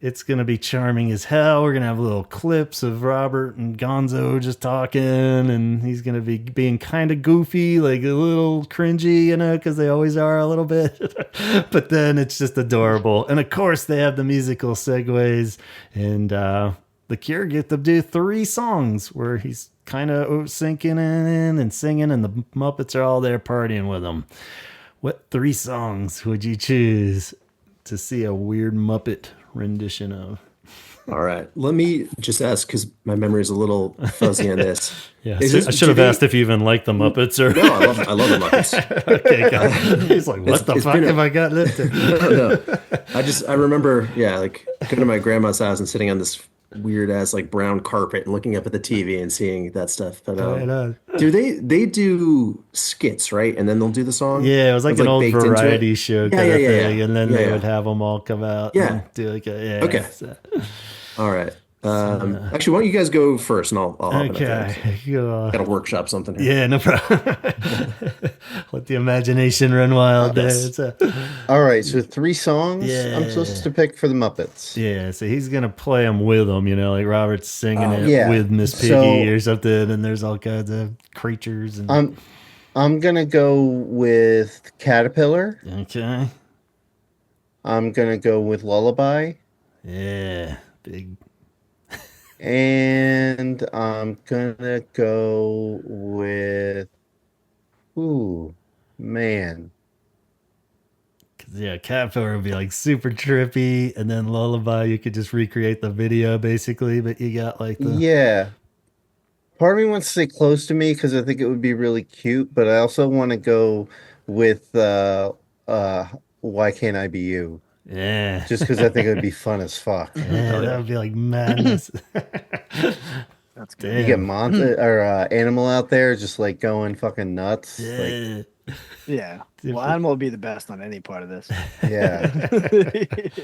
It's going to be charming as hell. We're going to have little clips of Robert and Gonzo just talking, and he's going to be being kind of goofy, like a little cringy, because they always are a little bit. But then it's just adorable. And of course, they have the musical segues, and the Cure get to do 3 songs where he's kind of sinking in and singing, and the Muppets are all there partying with him. What 3 songs would you choose to see a weird Muppet rendition of? All right. Let me just ask, because my memory is a little fuzzy on this. Yeah, I should have asked if you even like the Muppets or. No, I love the Muppets. Okay, God. He's like, what the fuck have I gotten into? No, I remember, like going to my grandma's house and sitting on this weird ass like brown carpet and looking up at the TV and seeing that stuff. But do they do skits, right? And then they'll do the song. Yeah, it was like an old variety show kind of thing, and then they would have them all come out. Yeah, and do like okay. So. All right. Actually, why don't you guys go first, and I'll hop in at Gotta workshop something here. Yeah, no problem. Let the imagination run wild there. All right, so 3 songs I'm supposed to pick for the Muppets. Yeah, so he's gonna play them with them, like Robert's singing it with Miss Piggy or something, and there's all kinds of creatures. And I'm gonna go with Caterpillar. Okay. I'm gonna go with Lullaby. Yeah, big. And I'm gonna go with, man. Yeah, Caterpillar would be like super trippy, and then Lullaby, you could just recreate the video basically, but you got like the. Yeah. Part of me wants to stay close to me because I think it would be really cute, but I also want to go with Why Can't I Be You? Yeah. Just because I think it would be fun as fuck. Yeah, that would be like madness. That's good. You get Animal out there just like going fucking nuts. Yeah. Yeah. Well, Animal would be the best on any part of this. Yeah.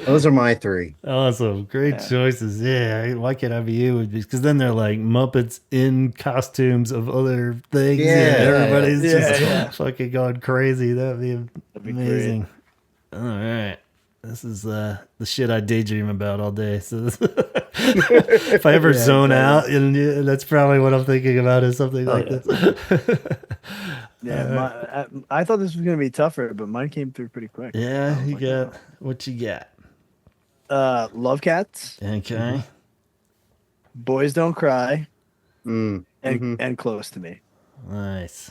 Those are my 3. Awesome. Great choices. Yeah. Why Can't I Be You? Because then they're like Muppets in costumes of other things. Yeah. Everybody's just fucking going crazy. That'd be amazing. All right. This is the shit I daydream about all day. So if I ever zone out, and that's probably what I'm thinking about is something like this. I thought this was going to be tougher, but mine came through pretty quick. Yeah, what you got? Love Cats. Okay. Boys Don't Cry. Mm. And Close to Me. Nice.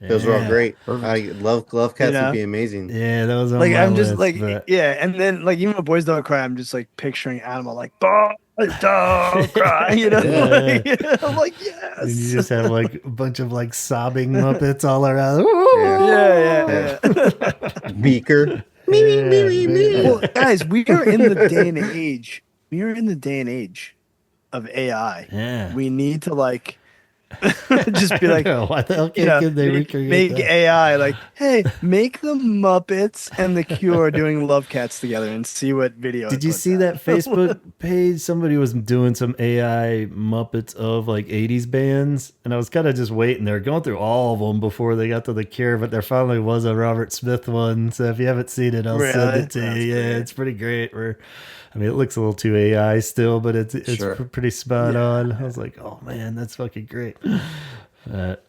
Yeah. Those are all great. I love Cats would be amazing. Yeah, that was on like my I'm just list, like but... and then like even when Boys Don't Cry, I'm just like picturing Animal like Boys Don't Cry, I'm like yes. And you just have like a bunch of like sobbing Muppets all around. Yeah. Beaker. Well, guys, we are in the day and age. We are in the day and age of AI. Yeah. We need to like just be like, why the hell can't they recreate make that? AI like, hey, make the Muppets and the Cure doing Love Cats together and see what video. Did you see that Facebook page? Somebody was doing some AI Muppets of like 80s bands, and I was kind of just waiting. They were going through all of them before they got to the Cure, but there finally was a Robert Smith one. So if you haven't seen it, I'll send it to you. Yeah, it's pretty great. I mean, it looks a little too AI still, but it's pretty spot on. I was like, oh man, that's fucking great. Yeah,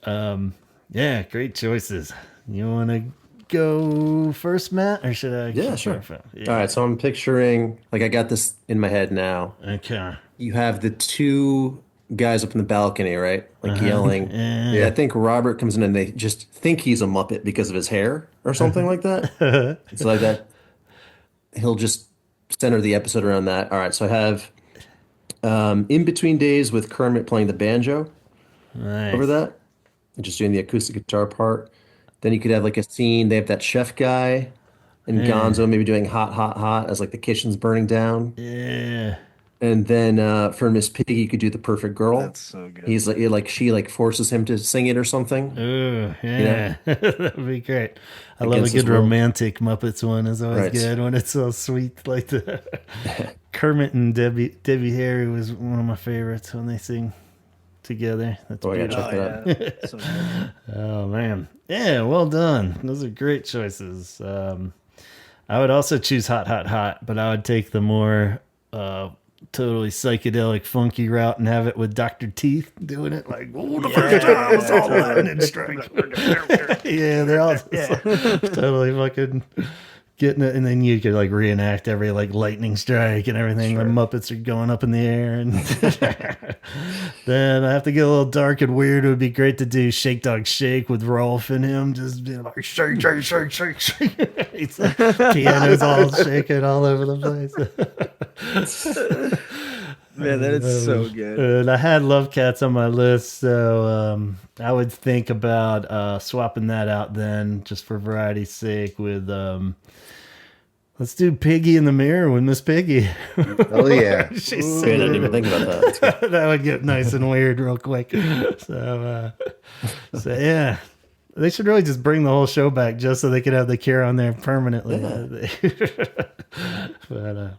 great choices. You want to go first, Matt, or should I? Yeah, sure. Yeah. All right, so I'm picturing, like I got this in my head now. Okay. You have the 2 guys up in the balcony, right? Like yelling. Yeah. I think Robert comes in and they just think he's a Muppet because of his hair or something like that. It's like that. He'll just center the episode around that. All right, so I have In Between Days with Kermit playing the banjo over that, and just doing the acoustic guitar part. Then you could have like a scene. They have that chef guy and Gonzo maybe doing hot, hot, hot as like the kitchen's burning down. Yeah. And then for Miss Piggy, you could do the Perfect Girl. That's so good. He's like she like forces him to sing it or something. Ooh, yeah, that would be great. I love a good romantic Muppets one. Is always good when it's so sweet like the Kermit and Debbie Harry was one of my favorites when they sing together. That's I gotta check that out. So good. Oh man, yeah, well done. Those are great choices. I would also choose Hot, Hot, Hot, but I would take the more totally psychedelic, funky route and have it with Dr. Teeth doing it like, oh, the first time was all lightning strike. Yeah, they're all totally fucking getting it, and then you could like reenact every like lightning strike and everything. The Muppets are going up in the air, and then I have to get a little dark and weird. It would be great to do Shake Dog Shake with Rolf and him just being like shake, shake, shake, shake, shake. It's like piano's all shaking all over the place. Man, that is so good. And I had Love Cats on my list, so I would think about swapping that out then, just for variety's sake, with let's do Piggy in the Mirror with Miss Piggy. Oh yeah. I didn't even think about that. That would get nice and weird real quick. So yeah. They should really just bring the whole show back just so they could have The Cure on there permanently. Yeah. But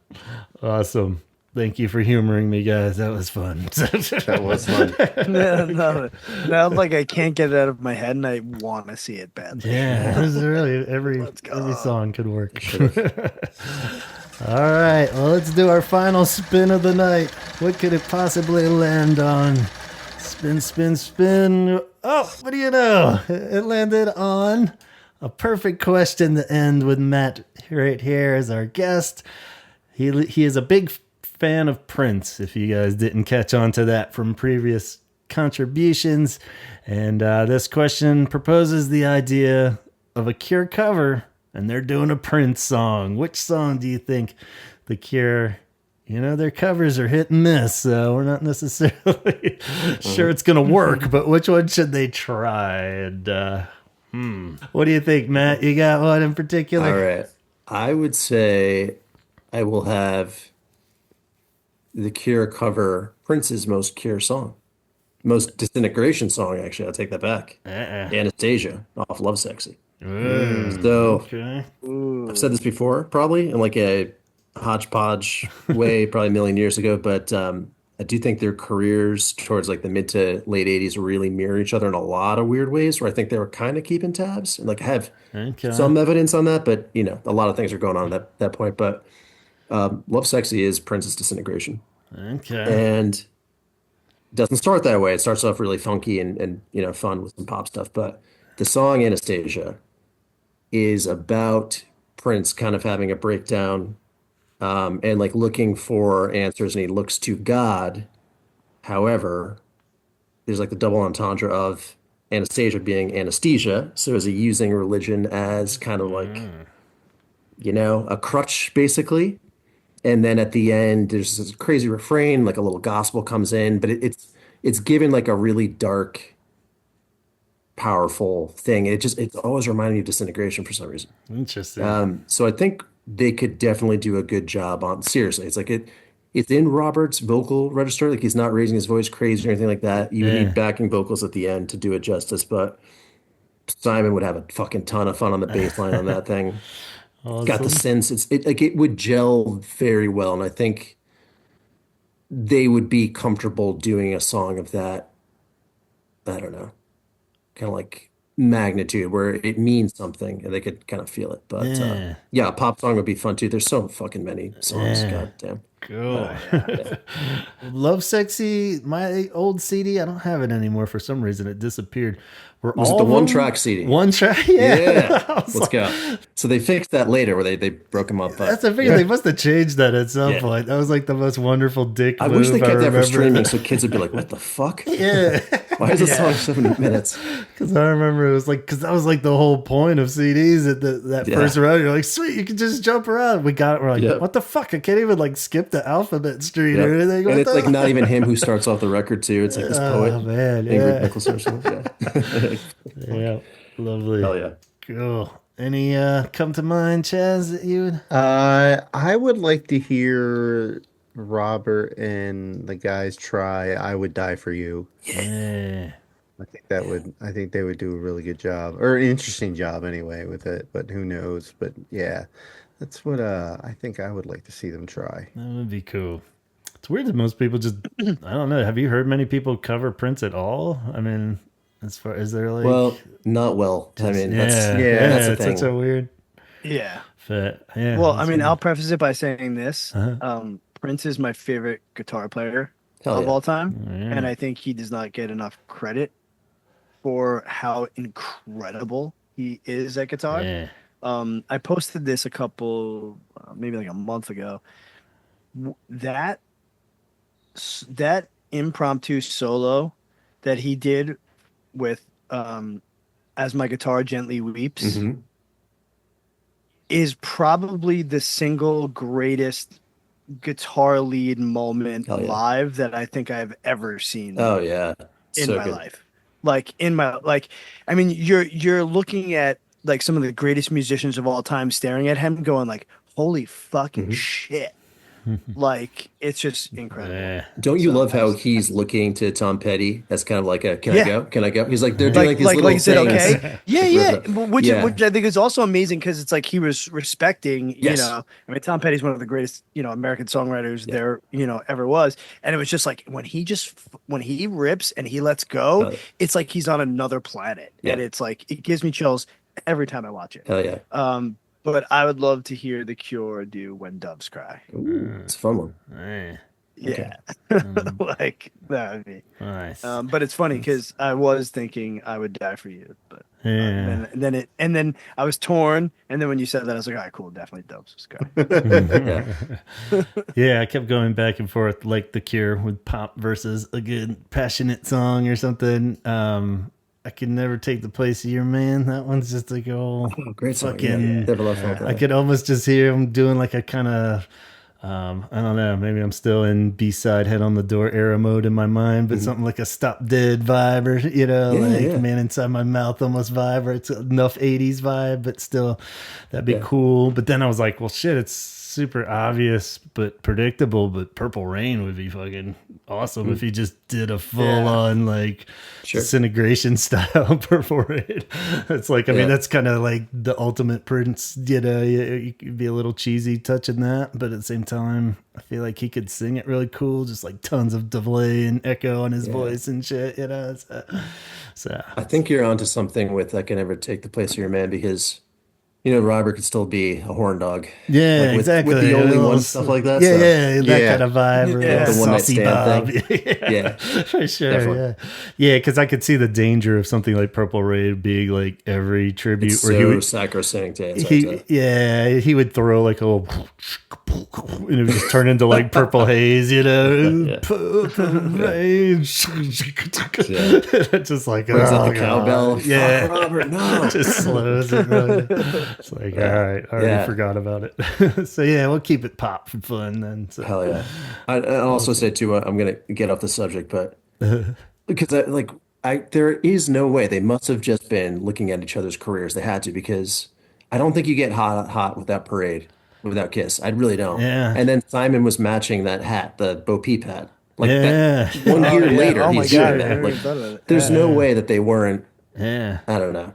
awesome. Thank you for humoring me, guys. That was fun. That was fun. No, now like I can't get it out of my head, and I want to see it badly. Yeah, this is really every song could work. All right, well, let's do our final spin of the night. What could it possibly land on? Spin, spin, spin. Oh, what do you know? It landed on a perfect question to end with Matt right here as our guest. He is a big fan of Prince, if you guys didn't catch on to that from previous contributions. And this question proposes the idea of a Cure cover, and they're doing a Prince song. Which song do you think the Cure... their covers are hit and miss, so we're not necessarily sure it's going to work, but which one should they try? And what do you think, Matt? You got one in particular? All right. I would say I will have the Cure cover Prince's most Cure song. Most Disintegration song, actually. I'll take that back. Anastasia off Love Sexy. So okay. I've said this before, probably, in like a hodgepodge way, probably a million years ago, but I do think their careers towards like the mid to late 80s really mirror each other in a lot of weird ways, where I think they were kind of keeping tabs, and like I have some evidence on that, but a lot of things are going on at that point. But Love Sexy is Prince's Disintegration, and it doesn't start that way. It starts off really funky and fun with some pop stuff, but the song Anastasia is about Prince kind of having a breakdown and like looking for answers, and he looks to God. However, there's like the double entendre of Anastasia being anesthesia. So is he using religion as kind of like, a crutch, basically? And then at the end, there's this crazy refrain, like a little gospel comes in, but it's given like a really dark, powerful thing. It's always reminded me of Disintegration for some reason. Interesting. So I think they could definitely do a good job on, seriously. It's like it's in Robert's vocal register. Like he's not raising his voice crazy or anything like that. You would need backing vocals at the end to do it justice, but Simon would have a fucking ton of fun on the bass line on that thing. Awesome. Got the sense it would gel very well, and I think they would be comfortable doing a song of that, I don't know, kind of like magnitude where it means something and they could kind of feel it. But a pop song would be fun too. There's so fucking many songs. God damn. Cool. Love Sexy, my old CD, I don't have it anymore for some reason. It disappeared. Was it the one track CD? One track? Yeah. Let's go. So they fixed that later where they broke them up. That's the thing. They must have changed that at some point. That was like the most wonderful dick move. I wish they kept that for streaming so kids would be like, what the fuck? Yeah. Why is this song 7 minutes? Because I remember it was like, because that was like the whole point of CDs at that first round. You're like, sweet, you can just jump around. We got it. We're like, what the fuck? I can't even like skip the alphabet street or anything. And it's like not even him who starts off the record too. It's like this poet. Oh man, Ingrid Nicholson or something. Yeah, lovely. Hell yeah. Cool. Any come to mind, Chaz, that you would? I would like to hear Robert and the guys try "I Would Die for You." Yeah. I think they would do a really good job, or an interesting job anyway with it, but who knows. But yeah, that's what I think I would like to see them try. That would be cool. It's weird that most people just I don't know. Have you heard many people cover Prince at all? I mean, as far as they're like, well, not well. I mean, that's the thing. It's such a weird. Yeah. Well, I mean, I'll preface it by saying this: Prince is my favorite guitar player of all time, and I think he does not get enough credit for how incredible he is at guitar. Yeah. I posted this a couple, maybe like a month ago. That impromptu solo that he did with "As My Guitar Gently Weeps" is probably the single greatest guitar lead moment live that I think I've ever seen. Oh yeah, in my life. I mean, you're looking at like some of the greatest musicians of all time, staring at him, going like, "Holy fucking shit!" Like it's just incredible. Don't you love how he's looking to Tom Petty as kind of like a can I go? Can I go? He's like they're doing like these little things. Okay, yeah. Which I think is also amazing because it's like he was respecting. You know, I mean, Tom Petty's one of the greatest American songwriters there ever was, and it was just like when he rips and he lets go, it's like he's on another planet, and it's like it gives me chills every time I watch it. Hell yeah. But I would love to hear The Cure do When Doves Cry. Ooh, it's a fun one. Yeah. Like that would be nice. But it's funny because I was thinking I Would Die For You, but and then I was torn, and then when you said that I was like, all right, cool, definitely Doves Cry. Yeah, I kept going back and forth like The Cure with pop versus a good passionate song or something. I Could Never Take the Place of Your Man. That one's just like great song. Fucking. I could almost just hear him doing like a kind of, I don't know. Maybe I'm still in B-side Head on the Door era mode in my mind, but something like a Stop Dead vibe, or Man Inside My Mouth almost vibe, or it's enough '80s vibe, but still that'd be cool. But then I was like, well, shit, it's super obvious but predictable, but Purple Rain would be fucking awesome if he just did a full-on like Disintegration style Purple Rain. It's like, I mean, that's kind of like the ultimate Prince, you could be a little cheesy touching that, but at the same time I feel like he could sing it really cool, just like tons of delay and echo on his voice and shit, so I think you're onto something with I Can Never Take the Place of Your Man, because Robert could still be a horn dog. Yeah, like exactly. With the only one, stuff like that. Yeah, that kind of vibe. Or the one night stand Bob. thing. Yeah, for sure. Definitely. Yeah, because I could see the danger of something like Purple Rain being like every tribute it's where so he would sacrosanct. he would throw like a little, and it would just turn into like Purple Haze, Purple Rain. Just like brings out the cowbell. Yeah, Robert, no. Just slows it. Really. It's like, all right, I already forgot about it. So yeah, we'll keep it pop for fun then. So. Hell yeah. I'll also say too, I'm gonna get off the subject, but because there is no way they must have just been looking at each other's careers. They had to, because I don't think you get hot without Parade, without Kiss. I really don't. Yeah. And then Simon was matching that hat, the Bo Peep hat. Like that 1 year later, he's doing that. Like, there's no way that they weren't. Yeah. I don't know.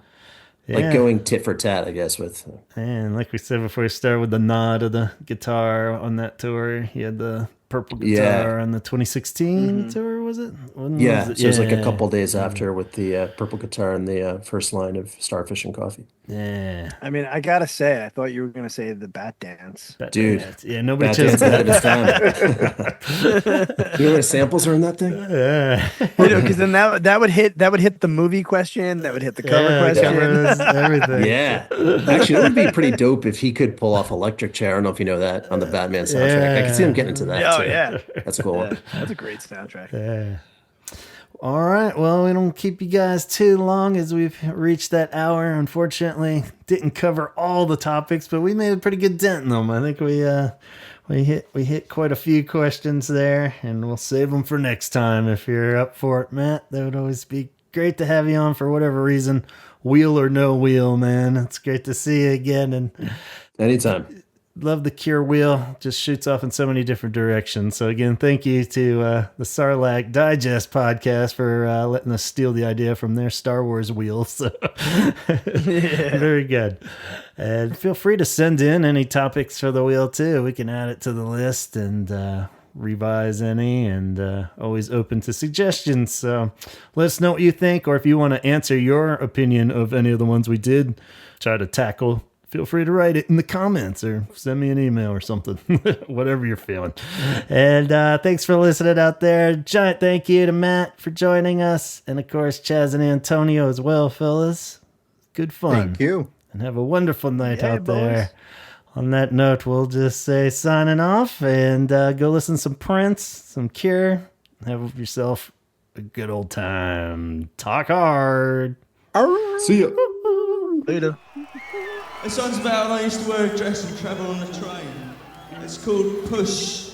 Like going tit for tat, I guess, with. And like we said before, we started with the nod of the guitar on that tour. He had the purple guitar on the 2016 tour, was it? So it was like a couple days after with the purple guitar and the first line of Starfish and Coffee. Yeah. I mean, I gotta say, I thought you were gonna say the Bat Dance. Dude. Dance. Yeah, nobody chose that. You know how many samples are in that thing? Yeah. Because then that would hit the movie question, that would hit the cover question, everything. Yeah. Actually, it would be pretty dope if he could pull off Electric Chair. I don't know if you know that on the Batman soundtrack. I can see him getting into that. Oh too. yeah. That's cool. Yeah, that's a great soundtrack. Yeah. All right. Well, we don't keep you guys too long as we've reached that hour. Unfortunately, didn't cover all the topics, but we made a pretty good dent in them. I think we hit quite a few questions there, and we'll save them for next time if you're up for it, Matt. That would always be great to have you on for whatever reason, wheel or no wheel, man. It's great to see you again, and anytime. Love the Cure wheel. Just shoots off in so many different directions. So again, thank you to the Sarlacc Digest podcast for letting us steal the idea from their Star Wars wheel. So very good. And feel free to send in any topics for the wheel too. We can add it to the list and revise any, and always open to suggestions. So let us know what you think, or if you want to answer your opinion of any of the ones we did try to tackle, feel free to write it in the comments or send me an email or something, whatever you're feeling. And thanks for listening out there. Giant thank you to Matt for joining us. And of course, Chaz and Antonio as well, fellas. Good fun. Thank you. And have a wonderful night out there. On that note, we'll just say signing off and go listen to some Prince, some Cure. Have yourself a good old time. Talk hard. See ya. Later. This song's about when I used to wear a dress and travel on the train. It's called Push.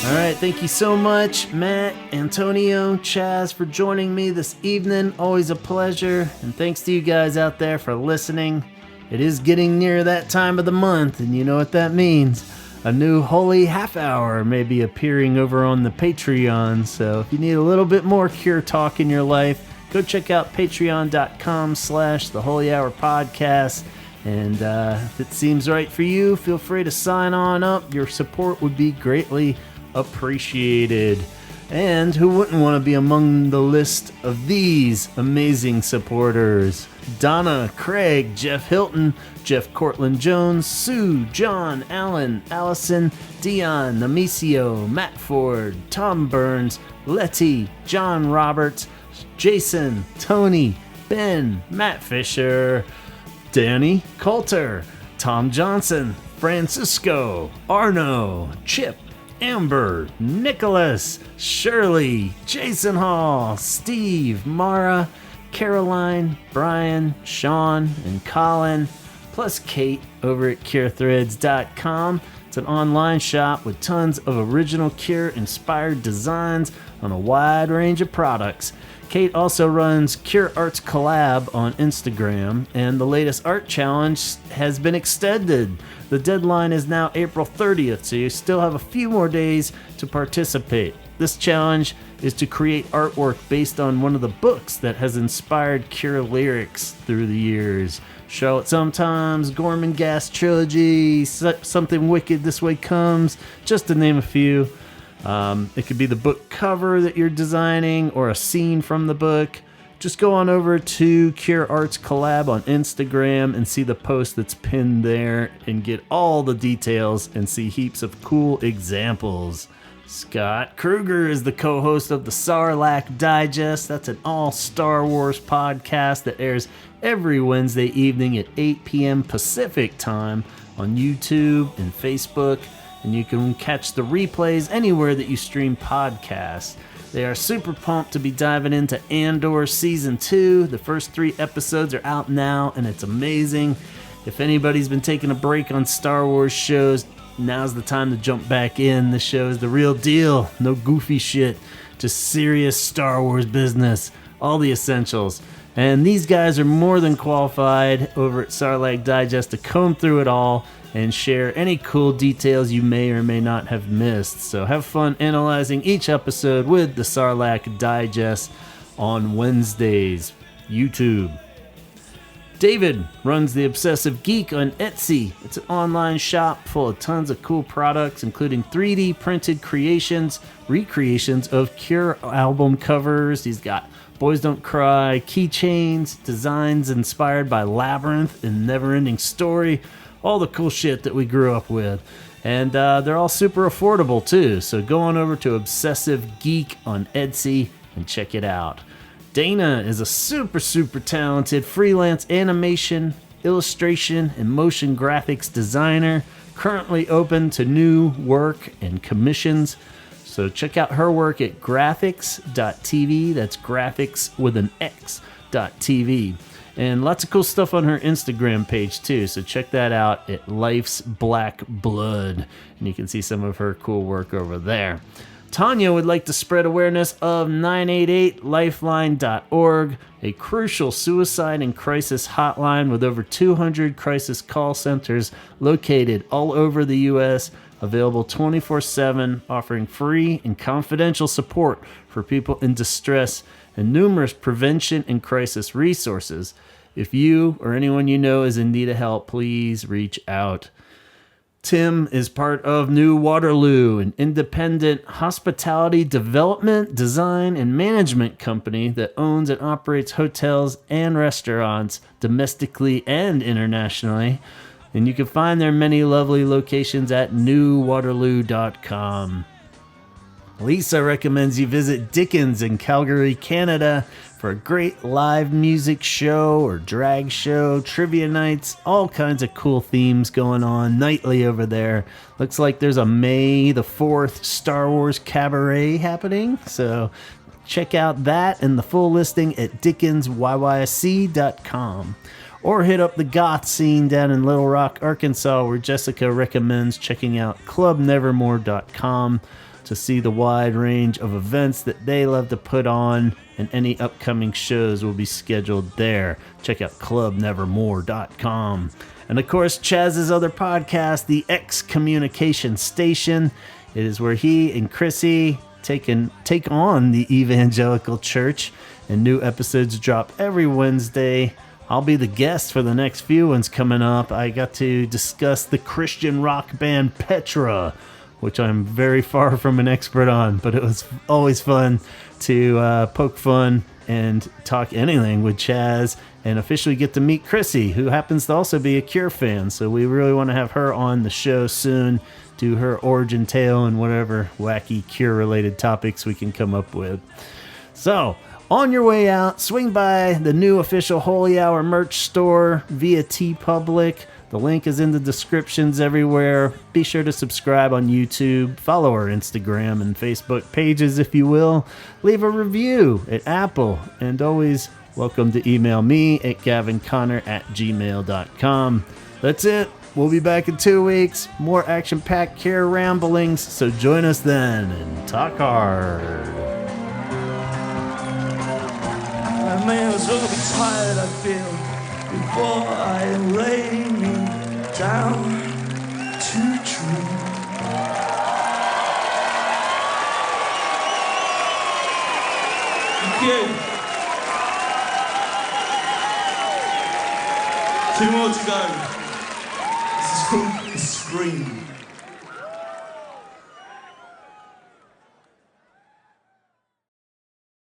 All right, thank you so much, Matt, Antonio, Chaz, for joining me this evening. Always a pleasure. And thanks to you guys out there for listening. It is getting near that time of the month, and you know what that means. A new Holy Half Hour may be appearing over on the Patreon. So if you need a little bit more Cure talk in your life, go check out patreon.com/The Holy Hour Podcast. And if it seems right for you, feel free to sign on up. Your support would be greatly appreciated. And who wouldn't want to be among the list of these amazing supporters? Donna, Craig, Jeff Hilton, Jeff Cortland Jones, Sue, John, Alan, Allison, Dion, Namicio, Matt Ford, Tom Burns, Letty, John Roberts, Jason, Tony, Ben, Matt Fischer, Danny Coulter, Tom Johnson, Francisco, Arno, Chip, Amber, Nicholas, Shirley, Jason Hall, Steve, Mara, Caroline, Brian, Sean, and Colin, plus Kate over at CureThreads.com. It's an online shop with tons of original Cure-inspired designs on a wide range of products. Kate also runs Cure Arts Collab on Instagram, and the latest art challenge has been extended. The deadline is now April 30th, so you still have a few more days to participate. This challenge is to create artwork based on one of the books that has inspired Cure lyrics through the years. Charlotte Sometimes, Gorman Gas Trilogy, Something Wicked This Way Comes, just to name a few. It could be the book cover that you're designing or a scene from the book. Just go on over to Cure Arts Collab on Instagram and see the post that's pinned there and get all the details and see heaps of cool examples. Scott Kruger is the co-host of the Sarlacc Digest. That's an all Star Wars podcast that airs every Wednesday evening at 8 p.m. Pacific time on YouTube and Facebook. And you can catch the replays anywhere that you stream podcasts. They are super pumped to be diving into Andor Season 2. The first 3 episodes are out now, and it's amazing. If anybody's been taking a break on Star Wars shows, now's the time to jump back in. The show is the real deal. No goofy shit. Just serious Star Wars business. All the essentials. And these guys are more than qualified over at Sarlacc Digest to comb through it all and share any cool details you may or may not have missed. So have fun analyzing each episode with the Sarlacc Digest on Wednesdays. YouTube. David runs The Obsessive Geek on Etsy. It's an online shop full of tons of cool products, including 3D printed creations, recreations of Cure album covers. He's got Boys Don't Cry, keychains, designs inspired by Labyrinth and Neverending Story, all the cool shit that we grew up with. And they're all super affordable too, so go on over to Obsessive Geek on Etsy and check it out. Dana is a super talented freelance animation, illustration, and motion graphics designer, currently open to new work and commissions. So check out her work at graphics.tv. That's graphics with an X.tv. And lots of cool stuff on her Instagram page too. So check that out at Life's Black Blood. And you can see some of her cool work over there. Tanya would like to spread awareness of 988lifeline.org, a crucial suicide and crisis hotline with over 200 crisis call centers located all over the U.S., available 24/7, offering free and confidential support for people in distress and numerous prevention and crisis resources. If you or anyone you know is in need of help, please reach out. Tim is part of New Waterloo, an independent hospitality development, design, and management company that owns and operates hotels and restaurants domestically and internationally. And you can find their many lovely locations at newwaterloo.com. Lisa recommends you visit Dickens in Calgary, Canada for a great live music show or drag show, trivia nights, all kinds of cool themes going on nightly over there. Looks like there's a May the 4th Star Wars cabaret happening, so Check out that and the full listing at dickensyyc.com. Or hit up the goth scene down in Little Rock, Arkansas, where Jessica recommends checking out clubnevermore.com to see the wide range of events that they love to put on, and any upcoming shows will be scheduled there. Check out clubnevermore.com. And of course, Chaz's other podcast, the X Communication Station. It is where he and Chrissy take on the evangelical church, and new episodes drop every Wednesday. I'll be the guest for the next few ones coming up. I got to discuss the Christian rock band Petra, which I'm very far from an expert on, but it was always fun to poke fun and talk anything with Chaz, and officially get to meet Chrissy, who happens to also be a Cure fan. So we really want to have her on the show soon, do her origin tale and whatever wacky Cure-related topics we can come up with. So, on your way out, swing by the new official Holy Hour merch store via TeePublic. The link is in the descriptions everywhere. Be sure to subscribe on YouTube. Follow our Instagram and Facebook pages if you will. Leave a review at Apple. And always welcome to email me at gavinconner@gmail.com. That's it. We'll be back in 2 weeks. More action-packed Cure ramblings. So join us then and talk hard. I may as well be tired, I feel, before I lay me down to dream. Okay. 2 more to go. This is called The Scream.